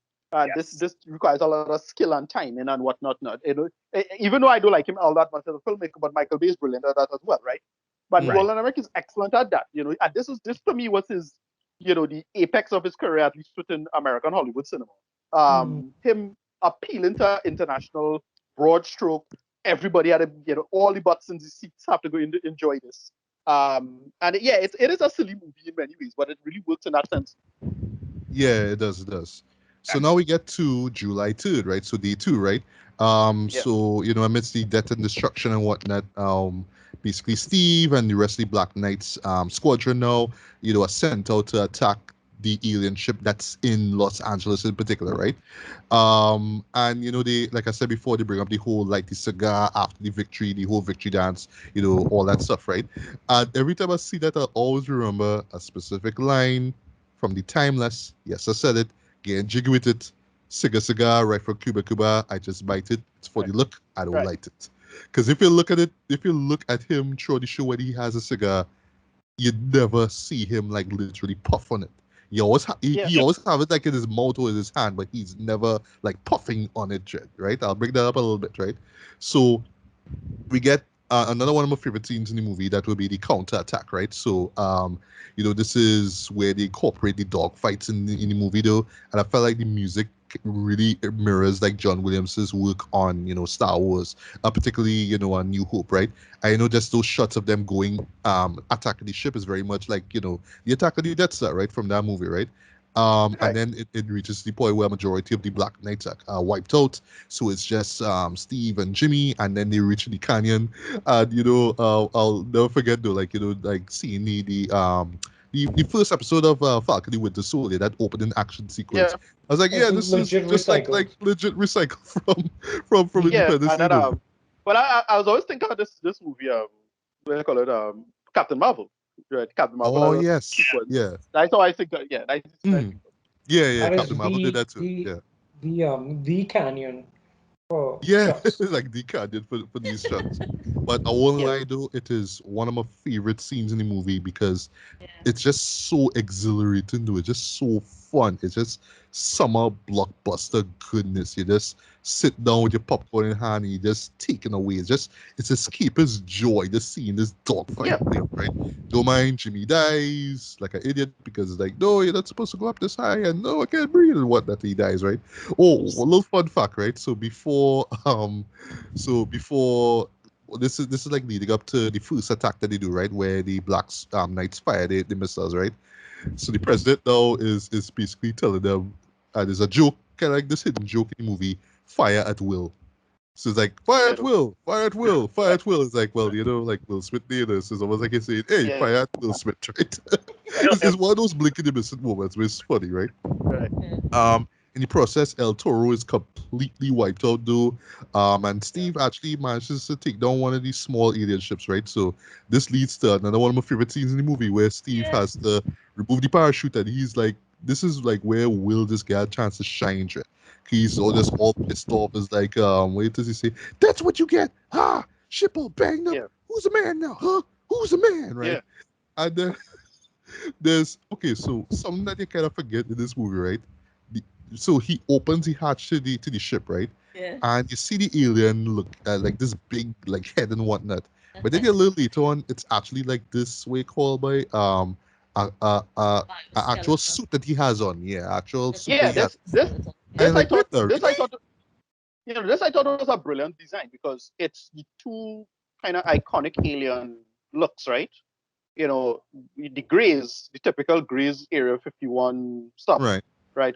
This yes, this requires a lot of skill and timing and whatnot. Not even though I don't like him all that much as a filmmaker, but Michael Bay is brilliant at that as well, right? But Mm. Roland Emmerich is excellent at that. And this to me was his, the apex of his career, at least within American Hollywood cinema. Mhm. Him appealing to international broad stroke. Everybody had all the butts in the seats have to go in to enjoy this. And yeah, it is a silly movie in many ways, but it really works in that sense. Yeah, it does, it does. So now we get to July 3rd, right? So day two, right? Yeah, So amidst the death and destruction and whatnot, basically Steve and the rest of the Black Knights squadron now, are sent out to attack the alien ship that's in Los Angeles in particular, right? And they, like I said before, they bring up the whole like the cigar after the victory, the whole victory dance, all that stuff, right? And every time I see that, I always remember a specific line from the Timeless. Yes, I said it. Getting jiggy with it. Cigar, right from Cuba. I just bite it. It's for the look. I don't right. like it. Because if you look at it, if you look at him through the show when he has a cigar, you never see him like literally puff on it. Yeah, He always have it like in his mouth or in his hand, but he's never like puffing on it, right? I'll bring that up a little bit, right? So we get another one of my favorite scenes in the movie. That will be the counter attack, right? So this is where they incorporate the dog fights in the movie though, and I felt like the music really mirrors like John Williams's work on Star Wars, particularly on New Hope, right? I know just those shots of them going attacking the ship is very much like the attack of the Death Star, right, from that movie, right? And right. then it reaches the point where a majority of the Black Knights are wiped out. So it's just Steve and Jimmy, and then they reach the canyon. And I'll never forget though, like like seeing the first episode of Falcon and the Winter Soldier, that opening action sequence. Yeah, I was like, It's yeah, this is legit just like recycled. legit recycled from yeah. Independence And Day then though. but I was always thinking of this movie, what do you call it, Captain Marvel, right? Captain Marvel Oh as a yes, sequence. yeah. That's how I think. Yeah, 1969 Mm. sequence. Yeah. That Captain is Marvel did that too. Yeah. the canyon for Yeah, shots. like the canyon for these shots. But I won't Yeah. lie though, it is one of my favorite scenes in the movie because Yeah. it's just so exhilarating though. It's just so fun. It's just summer blockbuster goodness. You just sit down with your popcorn in hand and you just take it away. It's escapist joy just seeing this dogfight Yeah. play out, right? Don't mind Jimmy dies like an idiot because it's like, no, you're not supposed to go up this high and no, I can't breathe and whatnot. He dies, right? Oh, a little fun fact, right? So before this is like leading up to the first attack that they do, right? Where the black knights fire the missiles, right? So the president now is basically telling them, and there's a joke, kind of like this hidden joke in the movie, fire at will. So it's like, fire at will, fire at will, fire at will. It's like, well, like Will Smith did this. It's almost like he's saying, hey, Yeah. fire at Will Smith, right? it's one of those blinking and missing moments, but it's funny, right? Right. In the process, El Toro is completely wiped out, though. And Steve actually manages to take down one of these small alien ships, right? So this leads to another one of my favorite scenes in the movie where Steve has to remove the parachute, and he's like, this is like where Will just get a chance to shine, right? He's all pissed off. Is like, what does he say? That's what you get. Ah, ship all banged up. Yeah. Who's a man now? Huh? Who's a man, right? Yeah. And then there's so something that you kind of forget in this movie, right? So he opens the hatch to the ship, right? Yeah. And you see the alien look like this big like head and whatnot. But then a little later on, it's actually like this way called by a actual suit that he has on. Yeah, actual suit Yeah. that he has. This And I like, wait, thought no, this I really? thought this I thought was a brilliant design because it's the two kind of iconic alien looks, right? The Greys, the typical Greys Area 51 stuff, Right. right?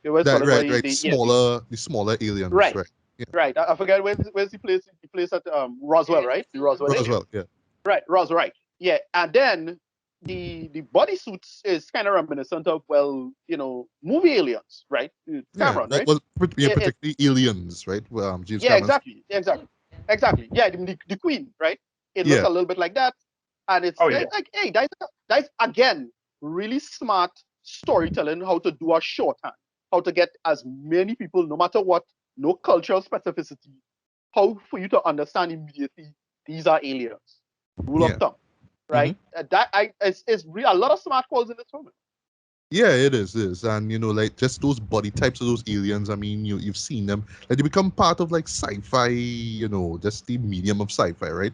It was That followed by right. The smaller aliens, right, right? Yeah. right. I forget where's the place. The place at Roswell, right? The Roswell area. Roswell, yeah. Right, Roswell, right. Yeah, and then the bodysuits is kind of reminiscent of movie aliens, right? Yeah, Cameron, well, right? well It, particularly aliens, right? James yeah, Cameron's. exactly. Yeah, the Queen, right? It looks Yeah, a little bit like that, and it's Oh, yeah. like, hey, that's again really smart storytelling. How to do a shorthand, how to get as many people, no matter what, no cultural specificity, how for you to understand immediately these are aliens. Rule of yeah. thumb, right? It's a lot of smart calls in this film. Yeah, it is, and like just those body types of those aliens. I mean, you've seen them, like they become part of like sci-fi, just the medium of sci-fi, right?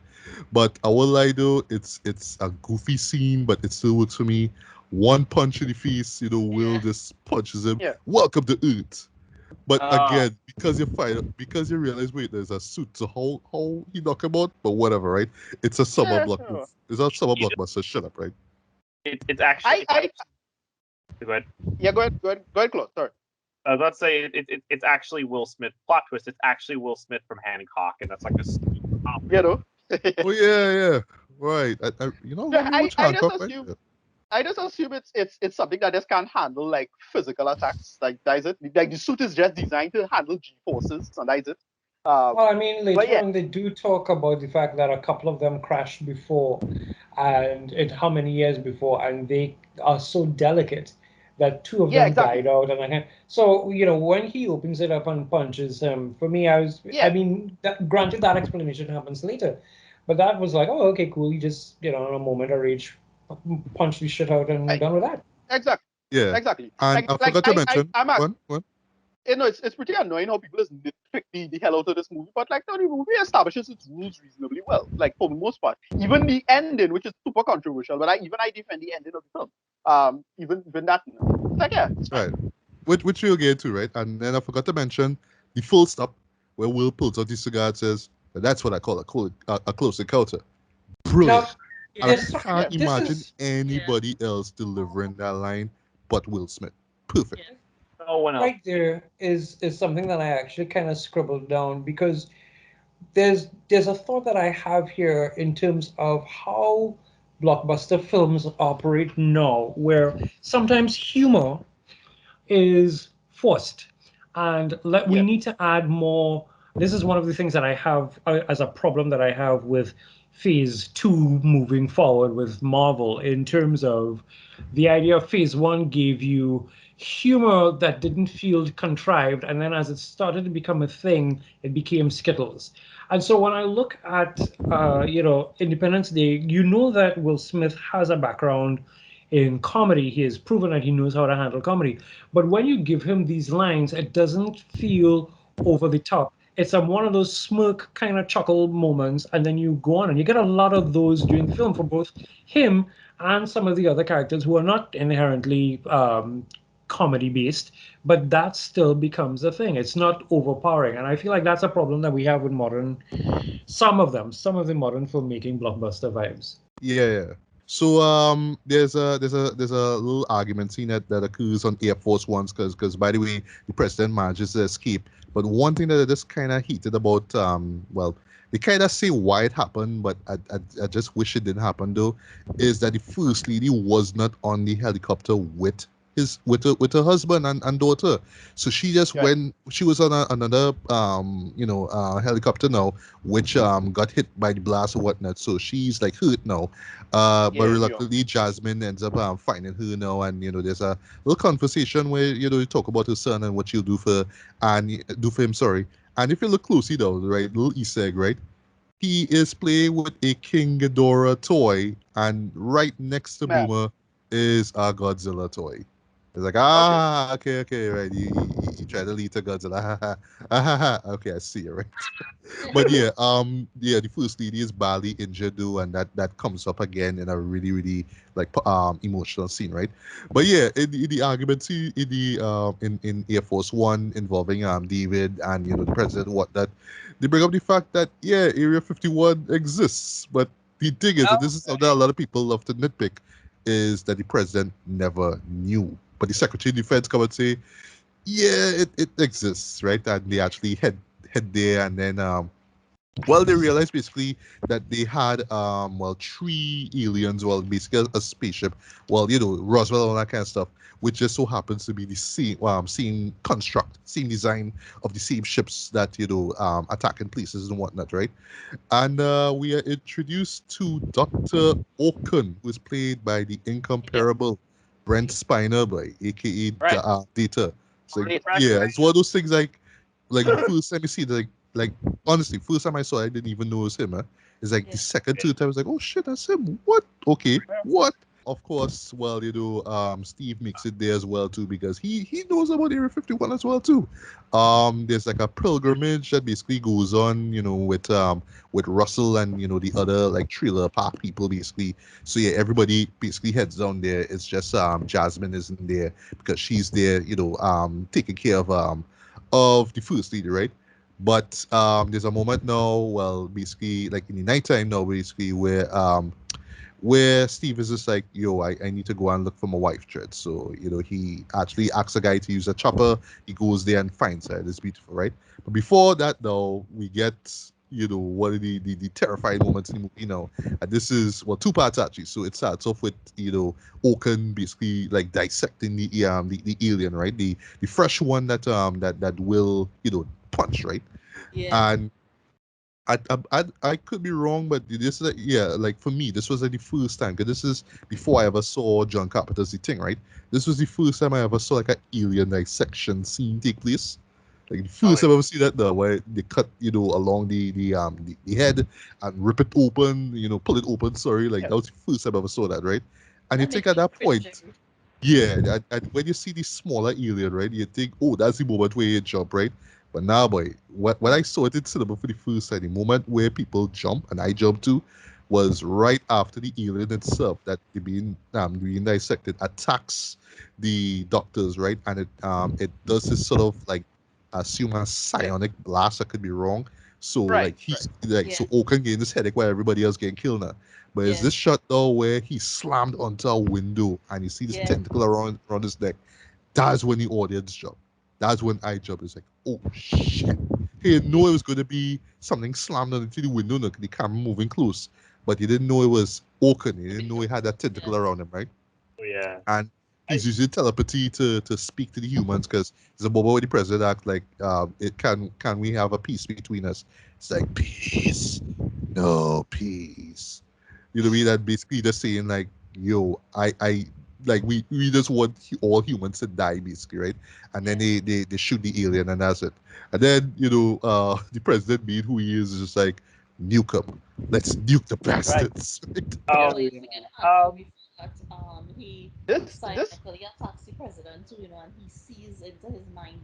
But I will lie though, it's a goofy scene, but it still works for me. One punch in the face, Will just punches him. Yeah. Welcome to Earth. But Oh. again, because you realize, wait, there's a suit, so how he knock him out? But whatever, right? It's a summer Yeah, block. sure. It's a summer You just- blockbuster. Shut up, right? It's actually. Go ahead. Go ahead, Claude. Sorry. I was about to say it's actually Will Smith. Plot twist: it's actually Will Smith from Hancock, and that's like a. You know. Oh yeah, right. Yeah, Let me watch Hancock, right? Yeah. I just assume it's something that just can't handle like physical attacks. Like that is it. Like the suit is just designed to handle G forces, and that is it. Well, I mean, But later yeah, on, they do talk about the fact that a couple of them crashed before, and how many years before, and they are so delicate that two of yeah, them exactly. died out. And so, when he opens it up and punches him, for me, I Yeah. mean, granted, that explanation happens later, but that was like, oh, okay, cool. He just, in a moment of rage, punched the shit out and I, done with that. exactly. Yeah. Exactly. And I forgot to mention I'm one. it's pretty annoying how people just nitpick the hell out of this movie, but like no, the movie establishes its rules reasonably well. Like for the most part, even the ending, which is super controversial, but I defend the ending of the film. Even that, it's like it's fine. Right. Which we'll get to, right? And then I forgot to mention the full stop where Will pulls out his cigar and says, that's what I call a close encounter. Brilliant. Now, I this, can't this imagine is anybody else delivering that line but Will Smith. Perfect. Yeah. No one else. right there is something that I actually kind of scribbled down because there's a thought that I have here in terms of how blockbuster films operate now, where sometimes humor is forced, and we Yeah. need to add more. This is one of the things that I have as a problem that I have with Phase 2 moving forward with Marvel in terms of the idea of Phase 1 gave you humor that didn't feel contrived, and then as it started to become a thing, it became Skittles. And so when I look at Independence Day, you know that Will Smith has a background in comedy. He has proven that he knows how to handle comedy. But when you give him these lines, it doesn't feel over the top. It's one of those smirk kind of chuckle moments, and then you go on, and you get a lot of those during the film for both him and some of the other characters who are not inherently comedy based, but that still becomes a thing. It's not overpowering, and I feel like that's a problem that we have with some of the modern filmmaking blockbuster vibes. Yeah. So there's a little argument scene that occurs on Air Force Ones because by the way the president manages to escape. But one thing that I just kind of heated about they kind of say why it happened, but I just wish it didn't happen though, is that the first lady was not on the helicopter with her husband and daughter. So she just went. She was on another helicopter now, which got hit by the blast or whatnot. So she's like hurt now. But reluctantly, Jasmine ends up finding her now, and there's a little conversation where you talk about her son and what she'll do for him. Sorry. And if you look closely though, right, little Easter egg, right? He is playing with a King Ghidorah toy, and right next to Boomer is a Godzilla toy. It's like, okay, right. You try to lead to Godzilla. Okay, I see it, right? But the first lady is badly injured though, and that comes up again in a really, really like emotional scene, right? But yeah, in the argument in the in Air Force One involving David and the president and whatnot, they bring up the fact that Area 51 exists, but the thing is, and this is something a lot of people love to nitpick, is that the president never knew. But the Secretary of Defense come and say, yeah, it exists, right? And they actually head there, and then they realized basically that they had three aliens, basically a spaceship, Roswell and all that kind of stuff, which just so happens to be the same construct, same design of the same ships that attacking places and whatnot, right? And we are introduced to Dr. Oaken, who is played by the incomparable Brent Spiner, aka Data. So it's one of those things like the first time you see it, like honestly, first time I saw it, I didn't even know it was him. It's like the second, third time I was like, oh shit, that's him. What? Okay, what? Of course, Steve makes it there as well too because he knows about Area 51 as well too. There's like a pilgrimage that basically goes on, with Russell and the other like trailer park people basically. So yeah, everybody basically heads down there. It's just Jasmine isn't there because she's there, taking care of the first lady, right? But there's a moment now, basically like in the nighttime now, basically where Steve is just like, yo, I need to go and look for my wife, Dread. So, he actually asks a guy to use a chopper. He goes there and finds her. It's beautiful, right? But before that, though, we get, one of the terrifying moments in the movie now. And this is, two parts actually. So it starts off with, Oaken basically like dissecting the alien, right? The fresh one that will, punch, right? Yeah. And I could be wrong, but this is like for me, this was like the first time because this is before I ever saw John Carpenter's The Thing, right? This was the first time I ever saw like an alien dissection scene take place. Like the first time I ever see that where they cut along the head and rip it open, pull it open. Sorry, like that was the first time I ever saw that, right? And you think at that point, and when you see the smaller alien, right, you think, oh, that's the moment where you jump, right? But now, boy, when I saw it in cinema for the first time, the moment where people jump and I jumped too, was right after the alien itself that being dissected attacks the doctors, right? And it does this sort of like assume a psionic blast. I could be wrong. So so Oaken getting this headache while everybody else getting killed now. But it's this shot though where he slammed onto a window and you see this tentacle around his neck. That's when the audience jumped. That's when I jumped. It's like, oh shit. He didn't know it was going to be something slammed onto the window, the camera moving close. But he didn't know it was Oaken. He didn't know he had that tentacle around him, right? Oh, yeah. And he's using telepathy to speak to the humans because there's a moment where the president act like, can we have a peace between us? It's like, peace. No peace. You know what I mean? That basically just saying like, yo, I like we just want all humans to die basically, right? And then they shoot the alien and that's it. And then the president being who he is just like nuke them. Let's nuke the bastards. Right? Oh, So you forget um, before that he This cynically attacks the president too, and he sees into his mind.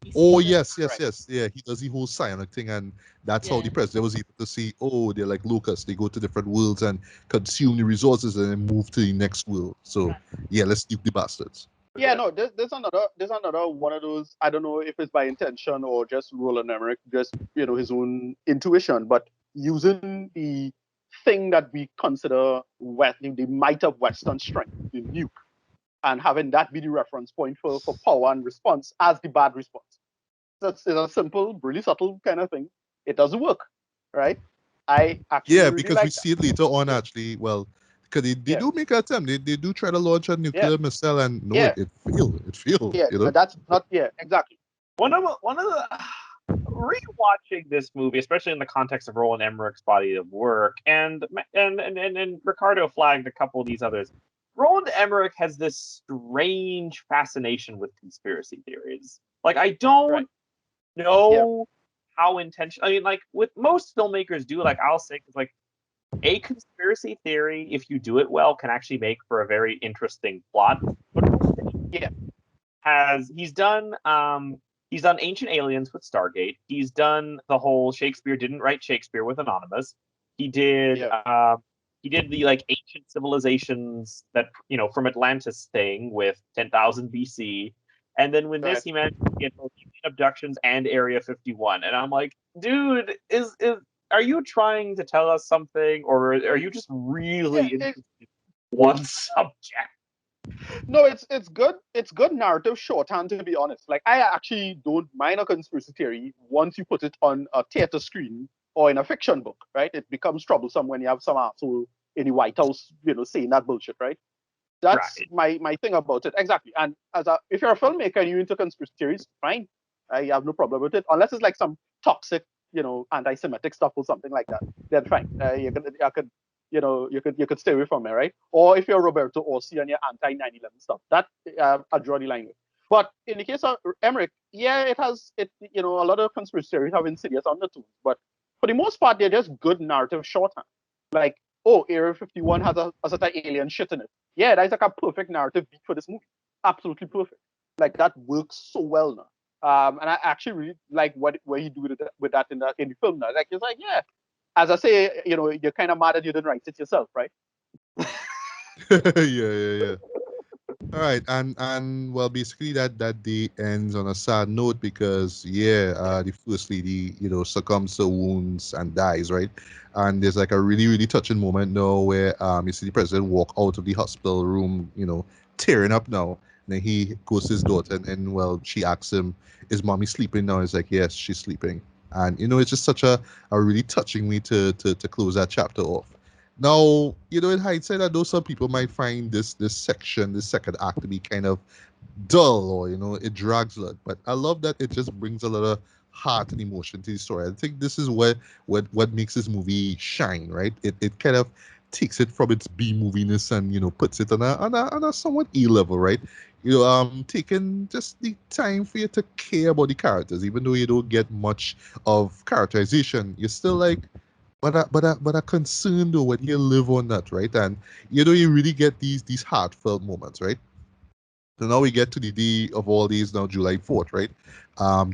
He Oh sees it. yes, yes, right. yes. Yeah, he does the whole psionic thing, and that's how Yeah. the president was able to see. Oh, they're like locusts. They go to different worlds and consume the resources, and then move to the next world. So yeah, let's nuke the bastards. Yeah, no, there's another one of those. I don't know if it's by intention or just Roland Emmerich, just his own intuition, but using the thing that we consider the might of Western strength, the nuke, and having that be the reference point for power and response as the bad response. It's a simple, really subtle kind of thing. It doesn't work, right? I actually Yeah, really because we like that. see it later on Yeah, actually. Well, because they yeah, do make an attempt. They do try to launch a yeah, nuclear missile, and no, yeah, it failed. It failed. yeah. That's not, yeah, exactly. one of the rewatching this movie, especially in the context of Roland Emmerich's body of work, and Ricardo flagged a couple of these others. Roland Emmerich has this strange fascination with conspiracy theories. Like I Right. don't Yeah. know how intentional. I mean, like with most filmmakers do. Like I'll say, 'cause, like a conspiracy theory, if you do it well, can actually make for a very interesting plot. But Yeah. he's done Ancient Aliens with Stargate. He's done the whole Shakespeare didn't write Shakespeare with Anonymous. He did Yeah. he did the like ancient civilizations that from Atlantis thing with 10,000 BC. And then when this Right. he managed to get both abductions and Area 51. And I'm like, dude, is are you trying to tell us something, or are you just really Yeah. interested in one subject? No, it's good. It's good narrative shorthand, to be honest. Like I actually don't mind a conspiracy theory once you put it on a theater screen or in a fiction book, right? It becomes troublesome when you have some asshole in the White House, saying that bullshit, right? That's Right. my thing about it. Exactly. And if you're a filmmaker and you're into conspiracy theories, fine. I have no problem with it. Unless it's like some toxic, anti-Semitic stuff or something like that. Then fine. You could stay away from it, right? Or if you're Roberto Orsi and you're anti 9/11 stuff, that I draw the line with. But in the case of Emmerich, yeah, it has it. A lot of conspiracy theories have insidious undertones, but for the most part, they're just good narrative shorthand. Like, oh, Area 51 has a certain alien shit in it. Yeah, that's like a perfect narrative beat for this movie. Absolutely perfect. Like that works so well now. And I actually really like what he do with that in the film now. Like it's like, yeah, as I say, you're kind of mad that you didn't write it yourself, right? Yeah, yeah, yeah. All right, and well, basically that day ends on a sad note because Yeah, the first lady succumbs to wounds and dies, right? And there's like a really really touching moment now where you see the president walk out of the hospital room, tearing up now. And then he goes to his daughter, and well, she asks him, "Is mommy sleeping now?" He's like, "Yes, she's sleeping." And it's just such a really touching way to close that chapter off. Now, in hindsight, I know some people might find this section, this second act, to be kind of dull, or it drags a lot. But I love that it just brings a lot of heart and emotion to the story. I think this is what makes this movie shine, right? It kind of takes it from its B moviness and puts it on a somewhat E level, right? Taking just the time for you to care about the characters, even though you don't get much of characterization, you're still like, but I concerned though when you live on that, right? And you really get these heartfelt moments, right? So now we get to the day of all days now, July 4th, right?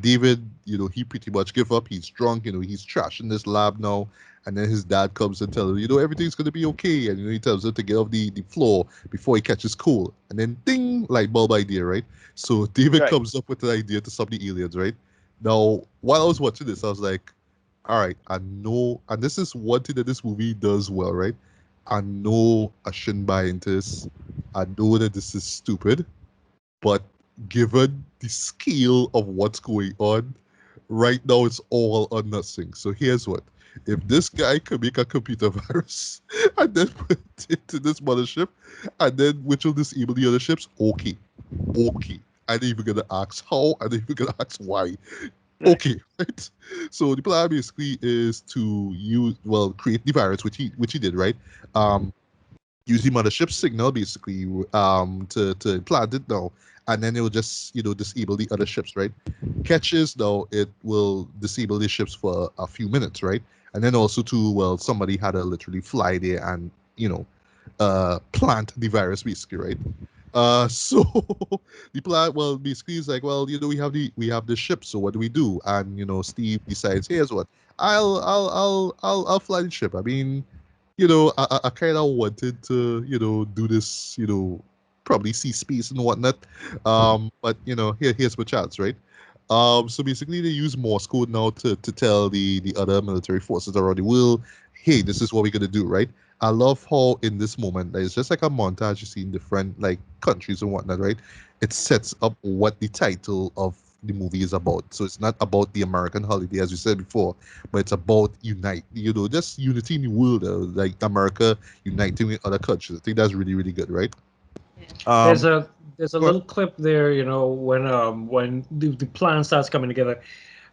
David, he pretty much give up. He's drunk, he's trashing this lab now. And then his dad comes and tells him, everything's gonna be okay. And he tells him to get off the floor before he catches cold. And then ding, light bulb idea, right? So David right. comes up with an idea to stop the aliens, right? Now, while I was watching this, I was like, all right, I know, and this is one thing that this movie does well, right? I know I shouldn't buy into this. I know that this is stupid, but given the scale of what's going on, right now it's all or nothing. So here's what. If this guy can make a computer virus and then put it into this mothership, and then which will disable the other ships, okay. Okay. I ain't even gonna ask how, I ain't even gonna ask why. Okay, right? So the plan basically is to create the virus, which he did, right? Um, use the mothership signal basically to plant it now, and then it will just disable the other ships, right? Catches though, it will disable the ships for a few minutes, right? And then also too, well, somebody had to literally fly there and plant the virus basically, right? So the plan, well, basically is like, well, we have the ship, so what do we do? And Steve decides, here's what, I'll fly the ship. I mean, I kind of wanted to, do this, probably see space and whatnot. But here's my chance, right? So basically they use Morse code now to tell the other military forces around the world, hey, this is what we're gonna do, right? I love how in this moment it's just like a montage you see in different like countries and whatnot, right? It sets up what the title of the movie is about. So it's not about the American holiday, as you said before, but it's about unite, just unity in the world, like America uniting with other countries. I think that's really, really good, right? There's Um, a go on. little clip there, when the plan starts coming together,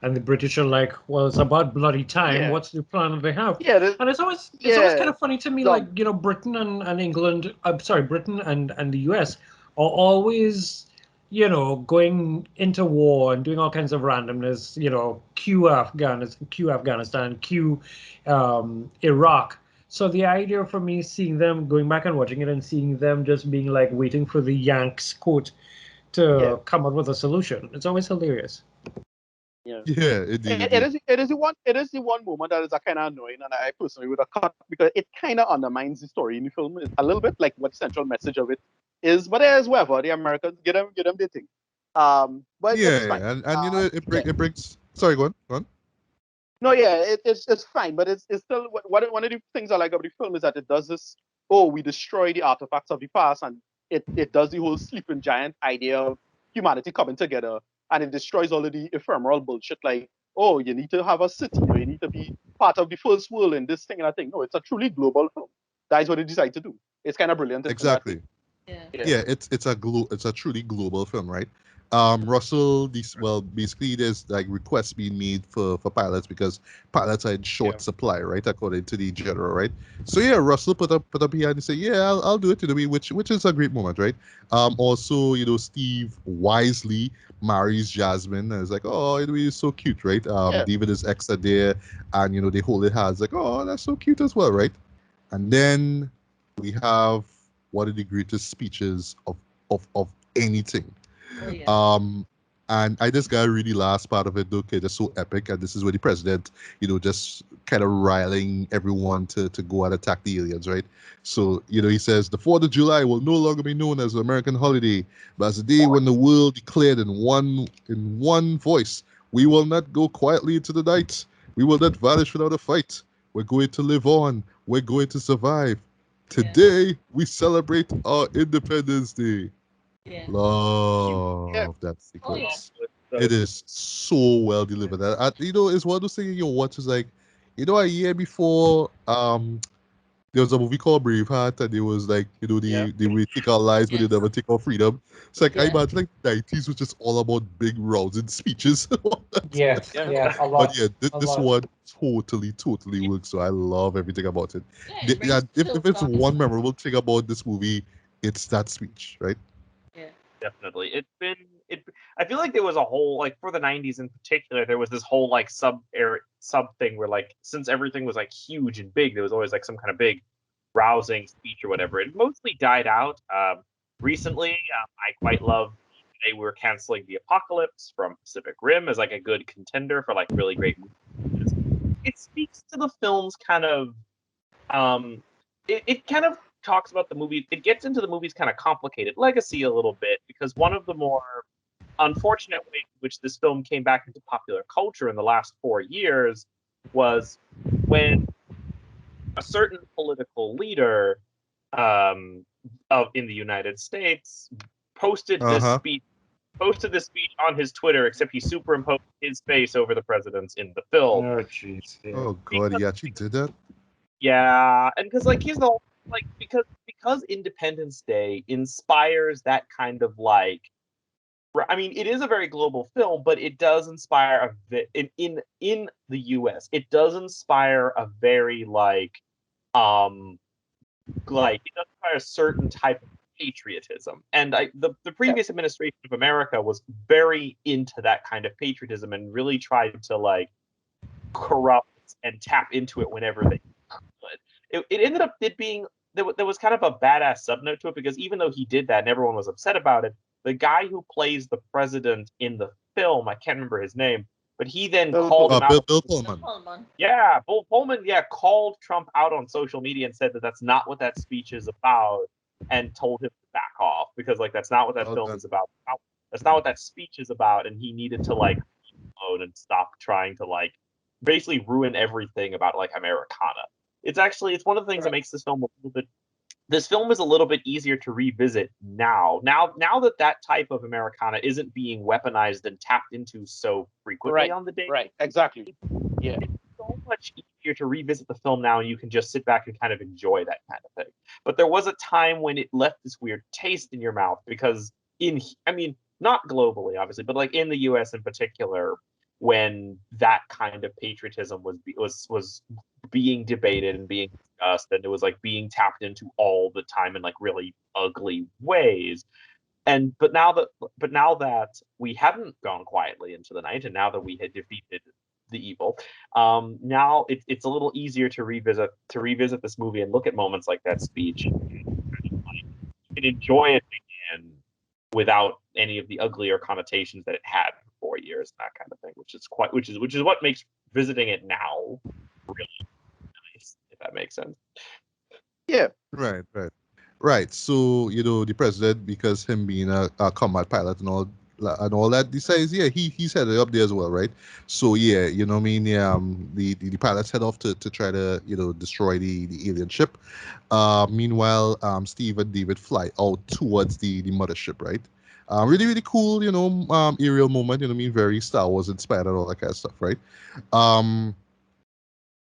and the British are like, "Well, it's about bloody time. Yeah, What's the plan they have?" yeah, the, And it's always kind yeah. of funny to me, Dom. like Britain and England, I'm sorry, Britain and the US are always going into war and doing all kinds of randomness. Q Afghanistan, Q Iraq. So the idea for me seeing them going back and watching it and seeing them just being like waiting for the Yanks quote Yeah, to come up with a solution, it's always hilarious. yeah. Yeah, indeed, It indeed. is the one moment that is a kind of annoying, and I personally would have cut because it kind of undermines the story in the film a little bit, like what the central message of it is. But as whatever, the Americans get them their thing. But Yeah, it's fine. yeah. And Yeah. it brings. Sorry, go on, go on. No, yeah, it's fine, but it's still one of the things I like about the film is that it does this. Oh, we destroy the artifacts of the past, and it does the whole sleeping giant idea of humanity coming together, and it destroys all of the ephemeral bullshit like, oh, you need to have a city, or you need to be part of the first world in this thing and that thing. No, it's a truly global film. That is what they decide to do. It's kind of brilliant in that way. Exactly. Yeah. Yeah, Yeah, it's a truly global film, right? Russell, these well, basically there's like requests being made for pilots because pilots are in short Yeah. supply, right? According to the general, right? So yeah, Russell put up here and say, yeah, I'll do it, which is a great moment, right? Also, Steve wisely marries Jasmine and it's like, oh, it's so cute, right? yeah, David is extra there, and they hold it hands like, oh, that's so cute as well, right? And then we have one of the greatest speeches of anything. Oh yeah. Um, and I just got really last part of it though, okay, just so epic. And this is where the president, just kind of riling everyone to go and attack the aliens, right? So, he says the 4th of July will no longer be known as an American holiday, but as the day when the world declared in one voice, we will not go quietly into the night. We will not vanish without a fight. We're going to live on. We're going to survive. Yeah. Today we celebrate our Independence Day. Yeah. yeah. Love that Oh yeah. sequence. It is so well delivered. It's one of those things you watch is like, a year before, there was a movie called Braveheart, and it was like, Yeah. they will take our lives, but they Yes. never take our freedom. It's like, I Yeah. imagine like the 90s was just all about big rousing speeches. Yes, Yeah. yeah, a But lot, yeah, a this lot. one totally works. So I love everything about it. Yeah. It Yeah, brings if chills it's down your one spine. memorable thing about this movie, it's that speech, right? Yeah. Definitely. I feel like there was a whole, like, for the 90s in particular, there was this whole like sub thing where, like, since everything was like huge and big, there was always like some kind of big rousing speech or whatever. It mostly died out. Recently, I quite love they were canceling the Apocalypse from Pacific Rim as like a good contender for like really great movies. It speaks to the film's kind of it kind of talks about the movie. It gets into the movie's kind of complicated legacy a little bit because one of the more unfortunate ways in which this film came back into popular culture in the last 4 years was when a certain political leader in the United States posted Uh this huh. speech posted this speech on his Twitter, except he superimposed his face over the president's in the film. Oh, jeez. Yeah. Oh God, he actually did that. Yeah, and because like here's the whole like because Independence Day inspires that kind of like I mean it is a very global film, but it does inspire in the U.S. It does inspire a very like um like it does require a certain type of patriotism. And the previous administration of America was very into that kind of patriotism and really tried to like corrupt and tap into it whenever they could. It ended up being there was kind of a badass subnote to it, because even though he did that and everyone was upset about it, the guy who plays the president in the film, I can't remember his name, but he then called him out. Bill Pullman. Yeah, Bill Pullman, called Trump out on social media and said that that's not what that speech is about, and told him to back off, because like that's not what that film is about. That's not what that speech is about, and he needed to like alone and stop trying to like basically ruin everything about like Americana. It's one of the things that makes this film a little bit. This film is a little bit easier to revisit now. Now that type of Americana isn't being weaponized and tapped into so frequently on the day. Right, exactly. Yeah. It's so much easier to revisit the film now, and you can just sit back and kind of enjoy that kind of thing. But there was a time when it left this weird taste in your mouth, because not globally, obviously, but like in the US in particular, when that kind of patriotism was being debated and being discussed, and it was like being tapped into all the time in like really ugly ways. But now that we hadn't gone quietly into the night, and now that we had defeated the evil, now it's a little easier to revisit this movie and look at moments like that speech and enjoy it again without any of the uglier connotations that it had for 4 years, and that kind of thing, which is what makes visiting it now really nice, if that makes sense. Yeah. Right. So, the president, because him being a combat pilot and all that, decides, he's headed up there as well, right? So, the pilots head off to try to, destroy the alien ship. Meanwhile, Steve and David fly out towards the mothership, right? Really, really cool, aerial moment, very Star Wars inspired and all that kind of stuff, right?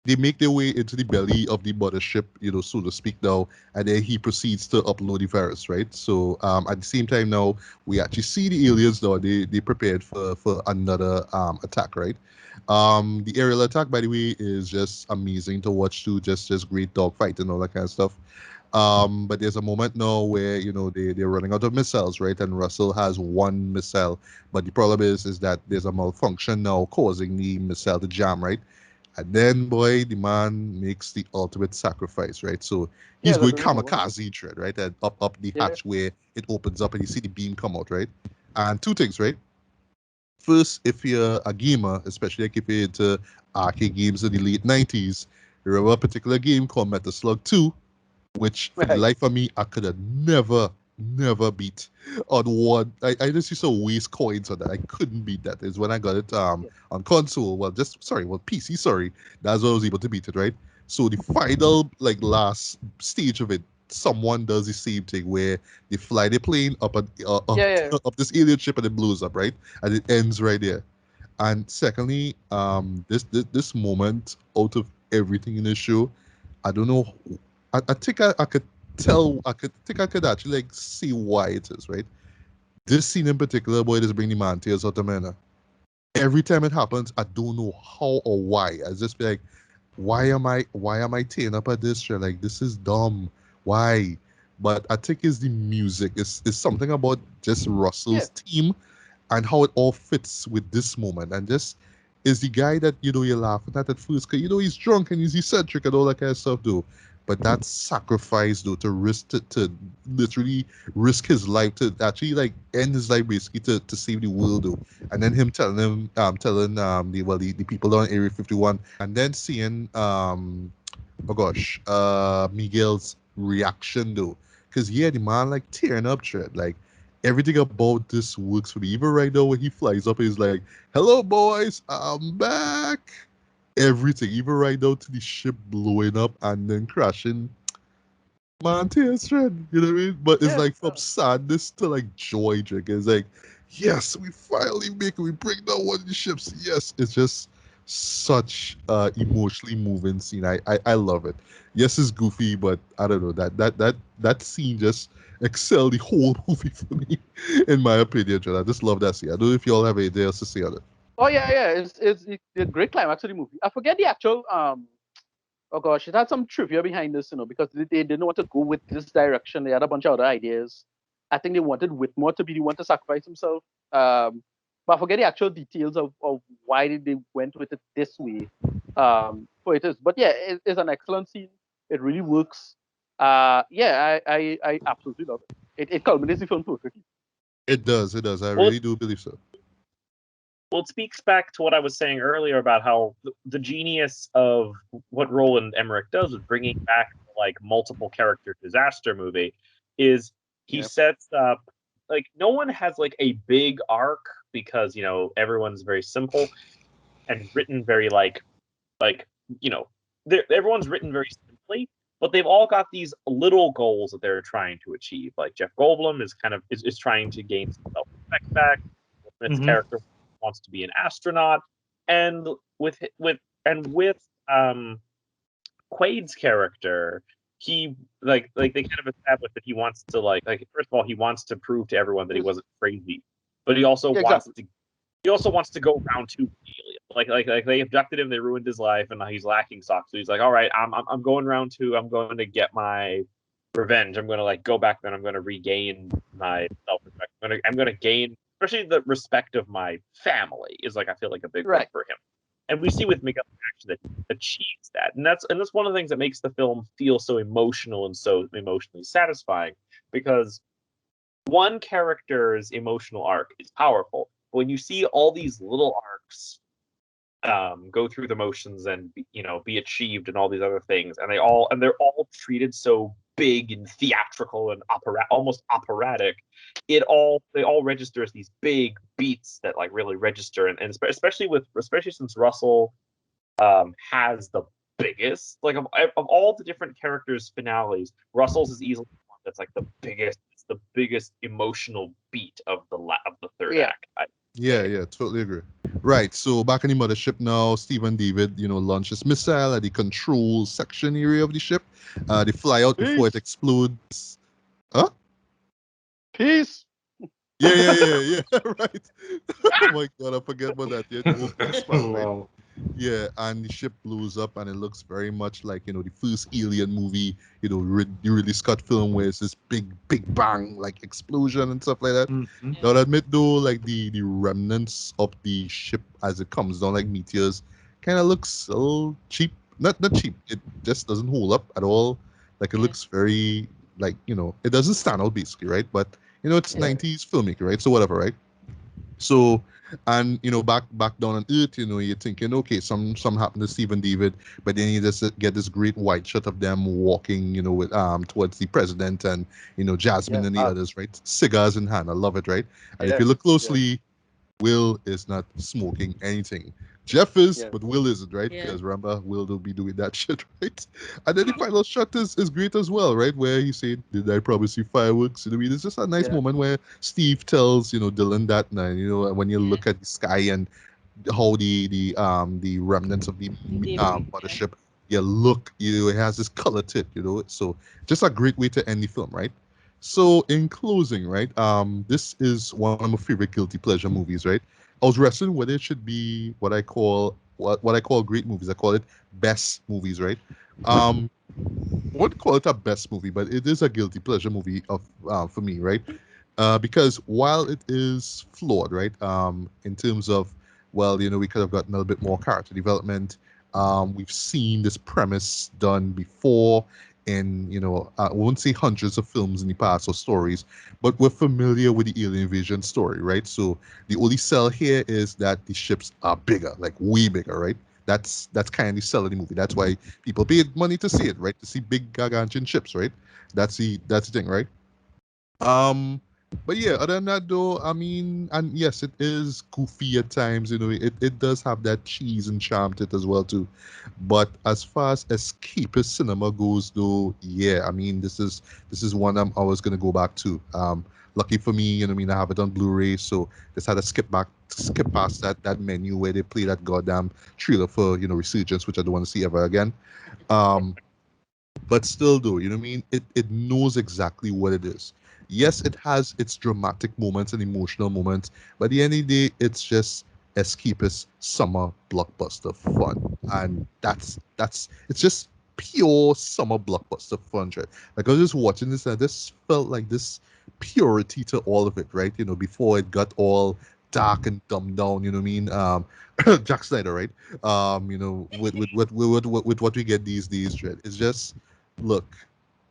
They make their way into the belly of the mothership, so to speak now, and then he proceeds to upload the virus, right? So at the same time now, we actually see the aliens now, they prepared for another attack, right? The aerial attack, by the way, is just amazing to watch too, just great dogfight and all that kind of stuff. But there's a moment now where, they're running out of missiles, right? And Russell has one missile, but the problem is that there's a malfunction now causing the missile to jam, right? And then, boy, the man makes the ultimate sacrifice, right? So he's going kamikaze thread, right? And up the hatch where it opens up and you see the beam come out, right? And two things, right? First, if you're a gamer, especially like if you're into arcade games in the late 90s, remember a particular game called Metal Slug 2, which for the life of me, I could have never beat on one. I just used to waste coins on that. I couldn't beat that. Is when I got it on console. PC. Sorry, that's when I was able to beat it. Right. So the final last stage of it, someone does the same thing where they fly the plane up up this alien ship and it blows up, right, and it ends right there. And secondly, this moment out of everything in the show, I don't know. I think I could tell. I could actually see why it is, right. This scene in particular, boy, just bring the man tears out of me. Every time it happens, I don't know how or why. I just be like, why am I tearing up at this shit? Like, this is dumb. Why? But I think it's the music. It's something about just Russell's team and how it all fits with this moment. And just is the guy that you're laughing at first, because he's drunk and he's eccentric and all that kind of stuff, though. But that sacrifice, though, to risk to literally risk his life, to actually end his life basically to save the world, though. And then him telling the people on Area 51, and then seeing Miguel's reaction, though, because the man tearing up shit, everything about this works for me. Even right now when he flies up, he's like, "Hello, boys, I'm back." Everything, even right now to the ship blowing up and then crashing. Man, tears thread, you know what I mean? But it's from sadness to joy, Jake. It's yes, we finally make it. We bring down one of the ships. Yes, it's just such emotionally moving scene. I love it. Yes, it's goofy, but I don't know, that scene just excelled the whole movie for me, in my opinion, John. I just love that scene. I don't know if y'all have anything else to say on it. Oh yeah, it's a great climax of the movie. I forget the actual oh gosh, it had some trivia behind this, because they didn't want to go with this direction. They had a bunch of other ideas. I think they wanted Whitmore to be the one to sacrifice himself. But I forget the actual details of why they went with it this way. For it is, but yeah, it's an excellent scene. It really works. Yeah, I absolutely love it. It culminates the film perfectly. It does. It does. I Well, really do believe so. Well, it speaks back to what I was saying earlier about how the genius of what Roland Emmerich does with bringing back like multiple character disaster movie is he Yeah. sets up like no one has like a big arc because everyone's very simple and written very like everyone's written very simply, but they've all got these little goals that they're trying to achieve. Like Jeff Goldblum is trying to gain some self-respect back. Smith's character wants to be an astronaut, and with Quaid's character, he like they kind of established that he wants to like first of all he wants to prove to everyone that he wasn't crazy, but he also wants to go round to aliens. Like they abducted him, they ruined his life, and now he's lacking socks. So he's like, all right, I'm going round two. I'm going to get my revenge. I'm going to like go back there and I'm going to regain my self-respect. I'm going to gain, especially the respect of my family is like I feel like a big one for him. And we see with Miguel actually that he achieves that, and that's one of the things that makes the film feel so emotional and so emotionally satisfying, because one character's emotional arc is powerful. But when you see all these little arcs go through the motions and be achieved and all these other things, and they're all treated so big and theatrical and almost operatic, they all register as these big beats that like really register, and especially since Russell has the biggest, like of all the different characters' finales, Russell's is easily one that's like the biggest. It's the biggest emotional beat of the third act. Yeah, totally agree. Right, so back in the mothership now, Steve and David, launches missile at the control section area of the ship. They fly out before it explodes. Huh? Peace. Yeah, right. Oh my God, I forget about that. Yeah, right? Yeah, and the ship blows up, and it looks very much like the first Alien movie, the Ridley Scott film, where it's this big bang, like explosion and stuff like that. I'll admit though, like the remnants of the ship as it comes down like meteors, kind of looks a little cheap. Not cheap. It just doesn't hold up at all. Like it looks very like it doesn't stand out basically, right? But it's 90s filmmaking, right? So whatever, right? So, and back down on Earth, you're thinking, okay, some happened to Steve and David, but then you just get this great wide shot of them walking, with towards the president and Jasmine and the others, right? Cigars in hand. I love it, right? And if you look closely, Will is not smoking anything. Jeff is, but Will isn't, right? Because remember, Will will be doing that shit, right? And then the final shot is great as well, right? Where he said, "Did I promise you fireworks?" It's just a nice moment where Steve tells Dylan that, and when you look at the sky and how the remnants of the mothership, look, it has this color to it, so just a great way to end the film, right? So in closing, right, this is one of my favorite guilty pleasure movies, right? I was wrestling whether it should be what I call great movies. I call it best movies, right? I wouldn't call it a best movie, but it is a guilty pleasure movie for me, right? Because while it is flawed, right, in terms of, well, we could have gotten a little bit more character development. We've seen this premise done before in, I won't say hundreds of films in the past or stories, but we're familiar with the alien invasion story, right? So the only sell here is that the ships are bigger, like way bigger, right? That's kind of the sell of the movie. That's why people paid money to see it, right? To see big gargantuan ships, right? That's the thing, right? But yeah, other than that though, I mean, and yes, it is goofy at times, it does have that cheese and charm to it as well too. But as far as escapist cinema goes though, yeah, I mean, this is one I'm always gonna go back to. Lucky for me, I have it on Blu-ray, so just had to skip past that menu where they play that goddamn trailer for, Resurgence, which I don't want to see ever again. But still though, it knows exactly what it is. Yes, it has its dramatic moments and emotional moments, but at the end of the day, it's just escapist summer blockbuster fun. And it's just pure summer blockbuster fun, right? Like I was just watching this and I just felt like this purity to all of it, right? Before it got all dark and dumbed down, you know what I mean? Jack Snyder, right? With what we get these days, right? It's just, look,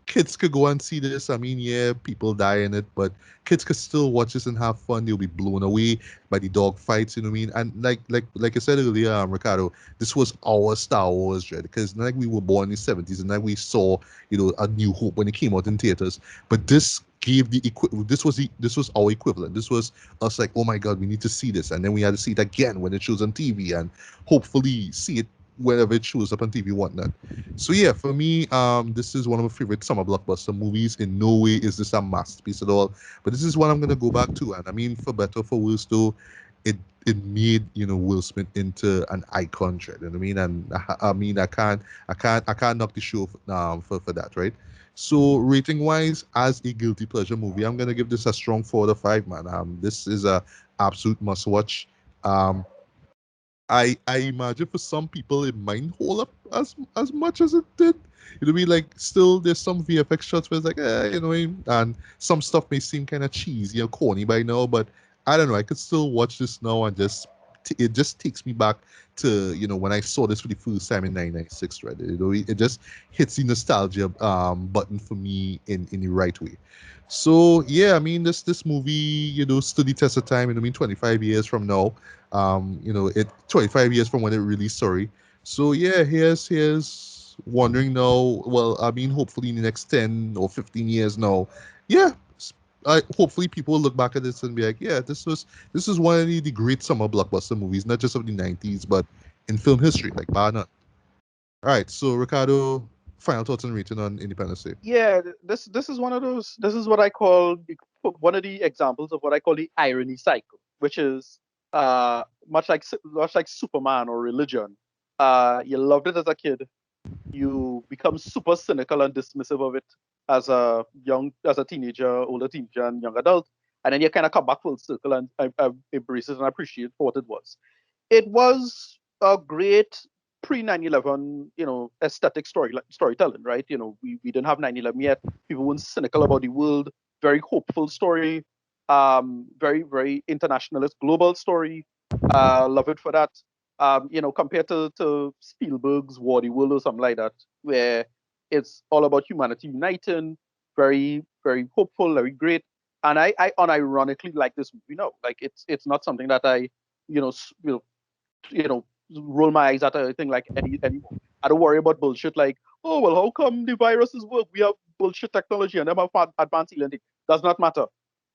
kids could go and see this. I mean, yeah, people die in it, but kids could still watch this and have fun. They'll be blown away by the dog fights. You know what I mean? And like I said earlier, Ricardo, this was our Star Wars, right? Because like we were born in the '70s, and like we saw, A New Hope when it came out in theaters. But this gave the this was our equivalent. This was us like, oh my god, we need to see this, and then we had to see it again when it shows on TV, and hopefully see it whenever it shows up on TV, whatnot. So yeah, for me, this is one of my favorite summer blockbuster movies. In no way is this a masterpiece at all, but this is one I'm gonna go back to. And I mean, for better or for worse, though, it made Will Smith into an icon, right? You know what I mean? And I mean, I can't knock the show for that, right? So rating wise, as a guilty pleasure movie, I'm gonna give this a strong 4 out of 5, man. This is a absolute must watch. Um, I imagine for some people it might hold up as much as it did. You know what I mean? Like still there's some VFX shots where it's like, and some stuff may seem kind of cheesy or corny by now, but I don't know. I could still watch this now and it just takes me back to when I saw this for the first time in 1996, right? It just hits the nostalgia button for me in the right way. So yeah, I mean this movie stood the test of time. I mean 25 years from now, it 25 years from when it released. Sorry. So yeah, here's wondering now. Well, I mean, hopefully in the next 10 or 15 years now, yeah. Hopefully people will look back at this and be like, yeah, this was one of the great summer blockbuster movies, not just of the 90s, but in film history, like bar none. All right, so Ricardo, final thoughts and rating on Independence Day. Yeah, this is one of those. This is what I call one of the examples of what I call the irony cycle, which is much like Superman or religion. You loved it as a kid, you become super cynical and dismissive of it as a teenager, older teenager, and young adult, and then you kind of come back full circle and embrace it and appreciate it for what it was. It was a great pre 9/11, aesthetic storytelling, right? We didn't have 9/11 yet. People weren't cynical about the world. Very hopeful story. Very very internationalist, global story. Love it for that. Compared to Spielberg's War the World or something like that, where it's all about humanity uniting. Very very hopeful, very great. And I unironically like this movie now. Like it's not something that I you know s- you know you know roll my eyes at or anything like anymore. I don't worry about bullshit like, oh well, how come the viruses work? We have bullshit technology and them have advanced healing. Does not matter,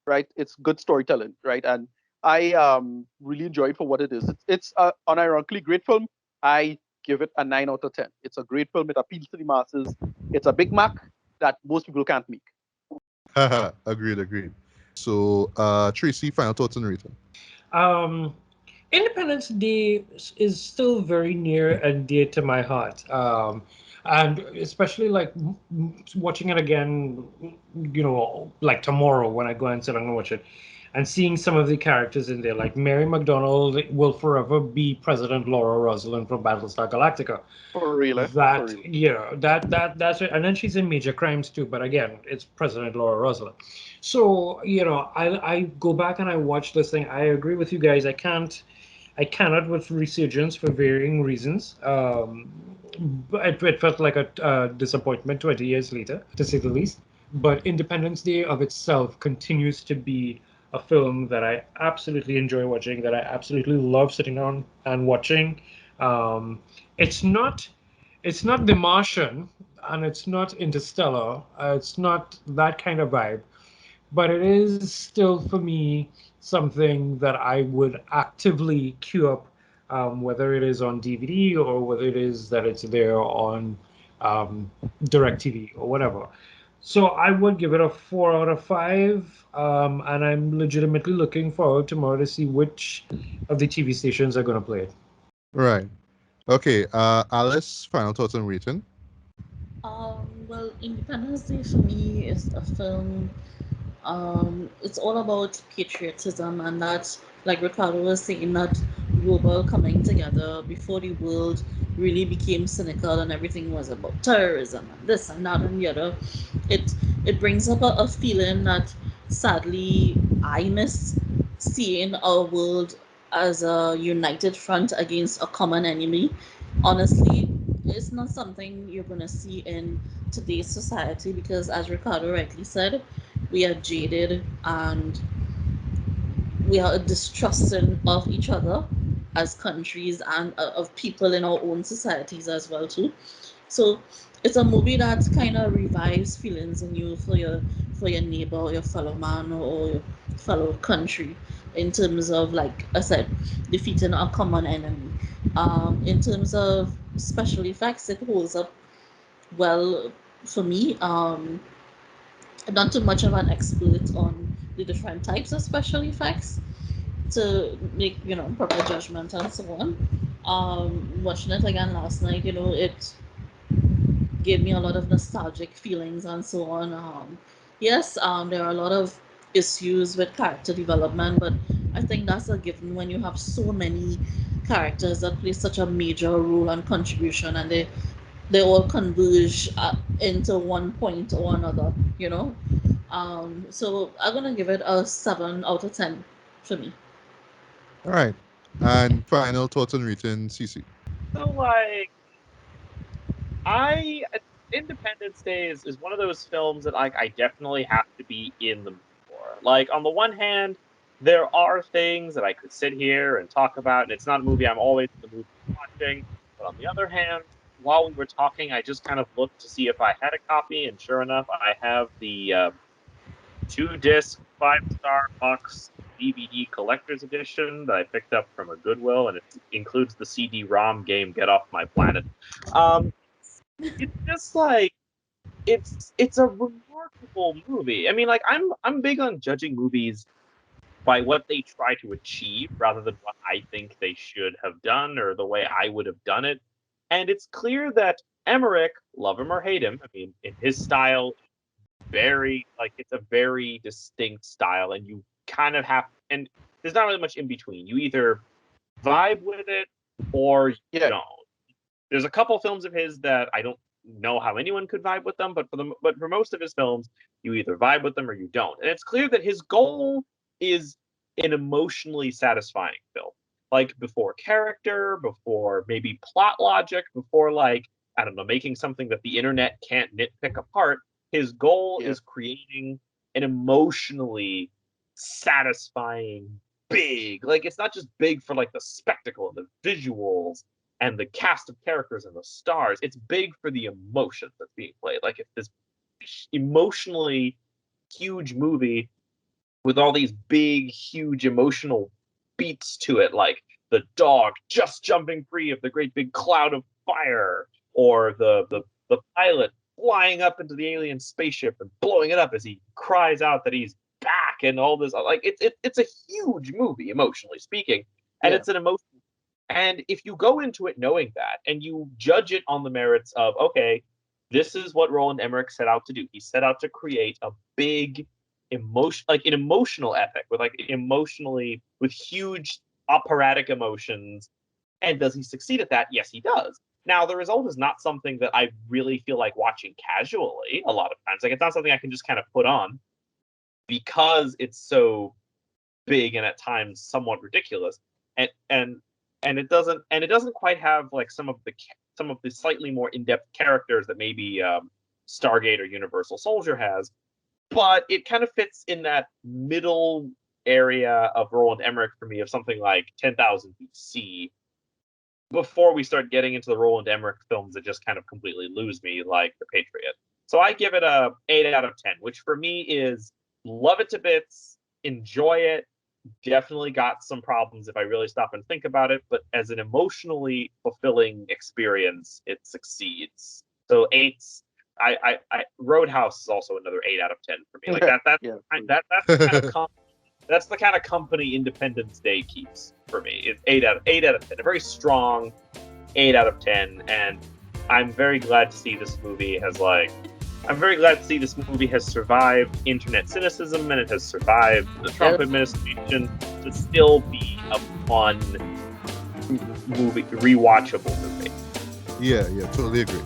right? It's good storytelling, right? And I really enjoy it for what it is. It's an unironically great film. I give it a 9 out of 10. It's a great film. It appeals to the masses. It's a Big Mac that most people can't make. Agreed. So, Tracy, final thoughts and rating. Um, Independence Day is still very near and dear to my heart. And especially like watching it again, like tomorrow when I go and sit down and watch it, and seeing some of the characters in there, like Mary McDonnell will forever be President Laura Rosalind from Battlestar Galactica. For real, eh? For That real. that's it. And then she's in Major Crimes too. But again, it's President Laura Rosalind. So I go back and I watch this thing. I agree with you guys. I cannot with Resurgence for varying reasons. But it felt like a disappointment 20 years later, to say the least. But Independence Day of itself continues to be a film that I absolutely enjoy watching, that I absolutely love sitting down and watching. Um, it's not The Martian, and it's not Interstellar. It's not that kind of vibe, but it is still for me something that I would actively queue up, whether it is on DVD or whether it is that it's there on DirecTV or whatever. So I would give it a 4 out of 5, and I'm legitimately looking forward tomorrow to see which of the TV stations are going to play it. Right. Okay. Alice, final thoughts and rating. Well, Independence Day for me is a film. It's all about patriotism, and that, like Ricardo was saying, that global coming together before the world really became cynical and everything was about terrorism and this and that and the other. It brings up a feeling that sadly I miss, seeing our world as a united front against a common enemy. Honestly, it's not something you're going to see in today's society because, as Ricardo rightly said, we are jaded and we are distrusting of each other as countries and of people in our own societies as well too. So it's a movie that kind of revives feelings in you for your neighbor, or your fellow man, or your fellow country, in terms of, like I said, defeating a common enemy. In terms of special effects, it holds up well for me. I'm not too much of an expert on the different types of special effects to make proper judgment and so on. Watching it again last night, it gave me a lot of nostalgic feelings and so on. Yes, there are a lot of issues with character development, but I think that's a given when you have so many characters that play such a major role and contribution, and they all converge into one point or another. So I'm gonna give it a 7 out of 10 for me. All right. And final thoughts and rating, CC. So like, I Independence Day is one of those films that like I definitely have to be in the mood for. Like on the one hand, there are things that I could sit here and talk about, and it's not a movie I'm always in the mood for watching. But on the other hand, while we were talking, I just kind of looked to see if I had a copy, and sure enough, I have the 2-disc 5-star box DVD collector's edition that I picked up from a Goodwill, and it includes the CD-ROM game Get Off My Planet. It's just like it's a remarkable movie. I mean, like I'm big on judging movies by what they try to achieve rather than what I think they should have done or the way I would have done it. And it's clear that Emmerich, love him or hate him, I mean, in his style, very like it's a very distinct style, and you kind of have, and there's not really much in between. You either vibe with it or you don't. There's a couple films of his that I don't know how anyone could vibe with them, but for most of his films, you either vibe with them or you don't. And it's clear that his goal is an emotionally satisfying film. Like before character, before maybe plot logic, before like, I don't know, making something that the internet can't nitpick apart. His goal is creating an emotionally satisfying, big, like it's not just big for like the spectacle and the visuals and the cast of characters and the stars. It's big for the emotion that's being played. Like it's this emotionally huge movie with all these big, huge emotional beats to it, like the dog just jumping free of the great big cloud of fire, or the pilot flying up into the alien spaceship and blowing it up as he cries out that he's back, and all this. Like it's a huge movie emotionally speaking, and it's an emotion. And if you go into it knowing that, and you judge it on the merits of, okay, this is what Roland Emmerich set out to do. He set out to create a big emotion, like an emotional epic with with huge operatic emotions. And does he succeed at that? Yes, he does. Now, the result is not something that I really feel like watching casually a lot of times. Like, it's not something I can just kind of put on because it's so big and at times somewhat ridiculous. And it doesn't quite have like some of the slightly more in-depth characters that maybe Stargate or Universal Soldier has, but it kind of fits in that middle area of Roland Emmerich for me, of something like 10,000 BC, before we start getting into the Roland Emmerich films that just kind of completely lose me, like The Patriot. So I give it a 8 out of 10, which for me is love it to bits, enjoy it. Definitely got some problems if I really stop and think about it, but as an emotionally fulfilling experience, it succeeds. So 8s. I Roadhouse is also another 8 out of 10 for me. Like that's the kind of company Independence Day keeps for me. It's 8 out of 10. A very strong 8 out of 10, and I'm very glad to see this movie has survived internet cynicism, and it has survived the Trump administration to still be a fun movie, rewatchable movie. Yeah, totally agree.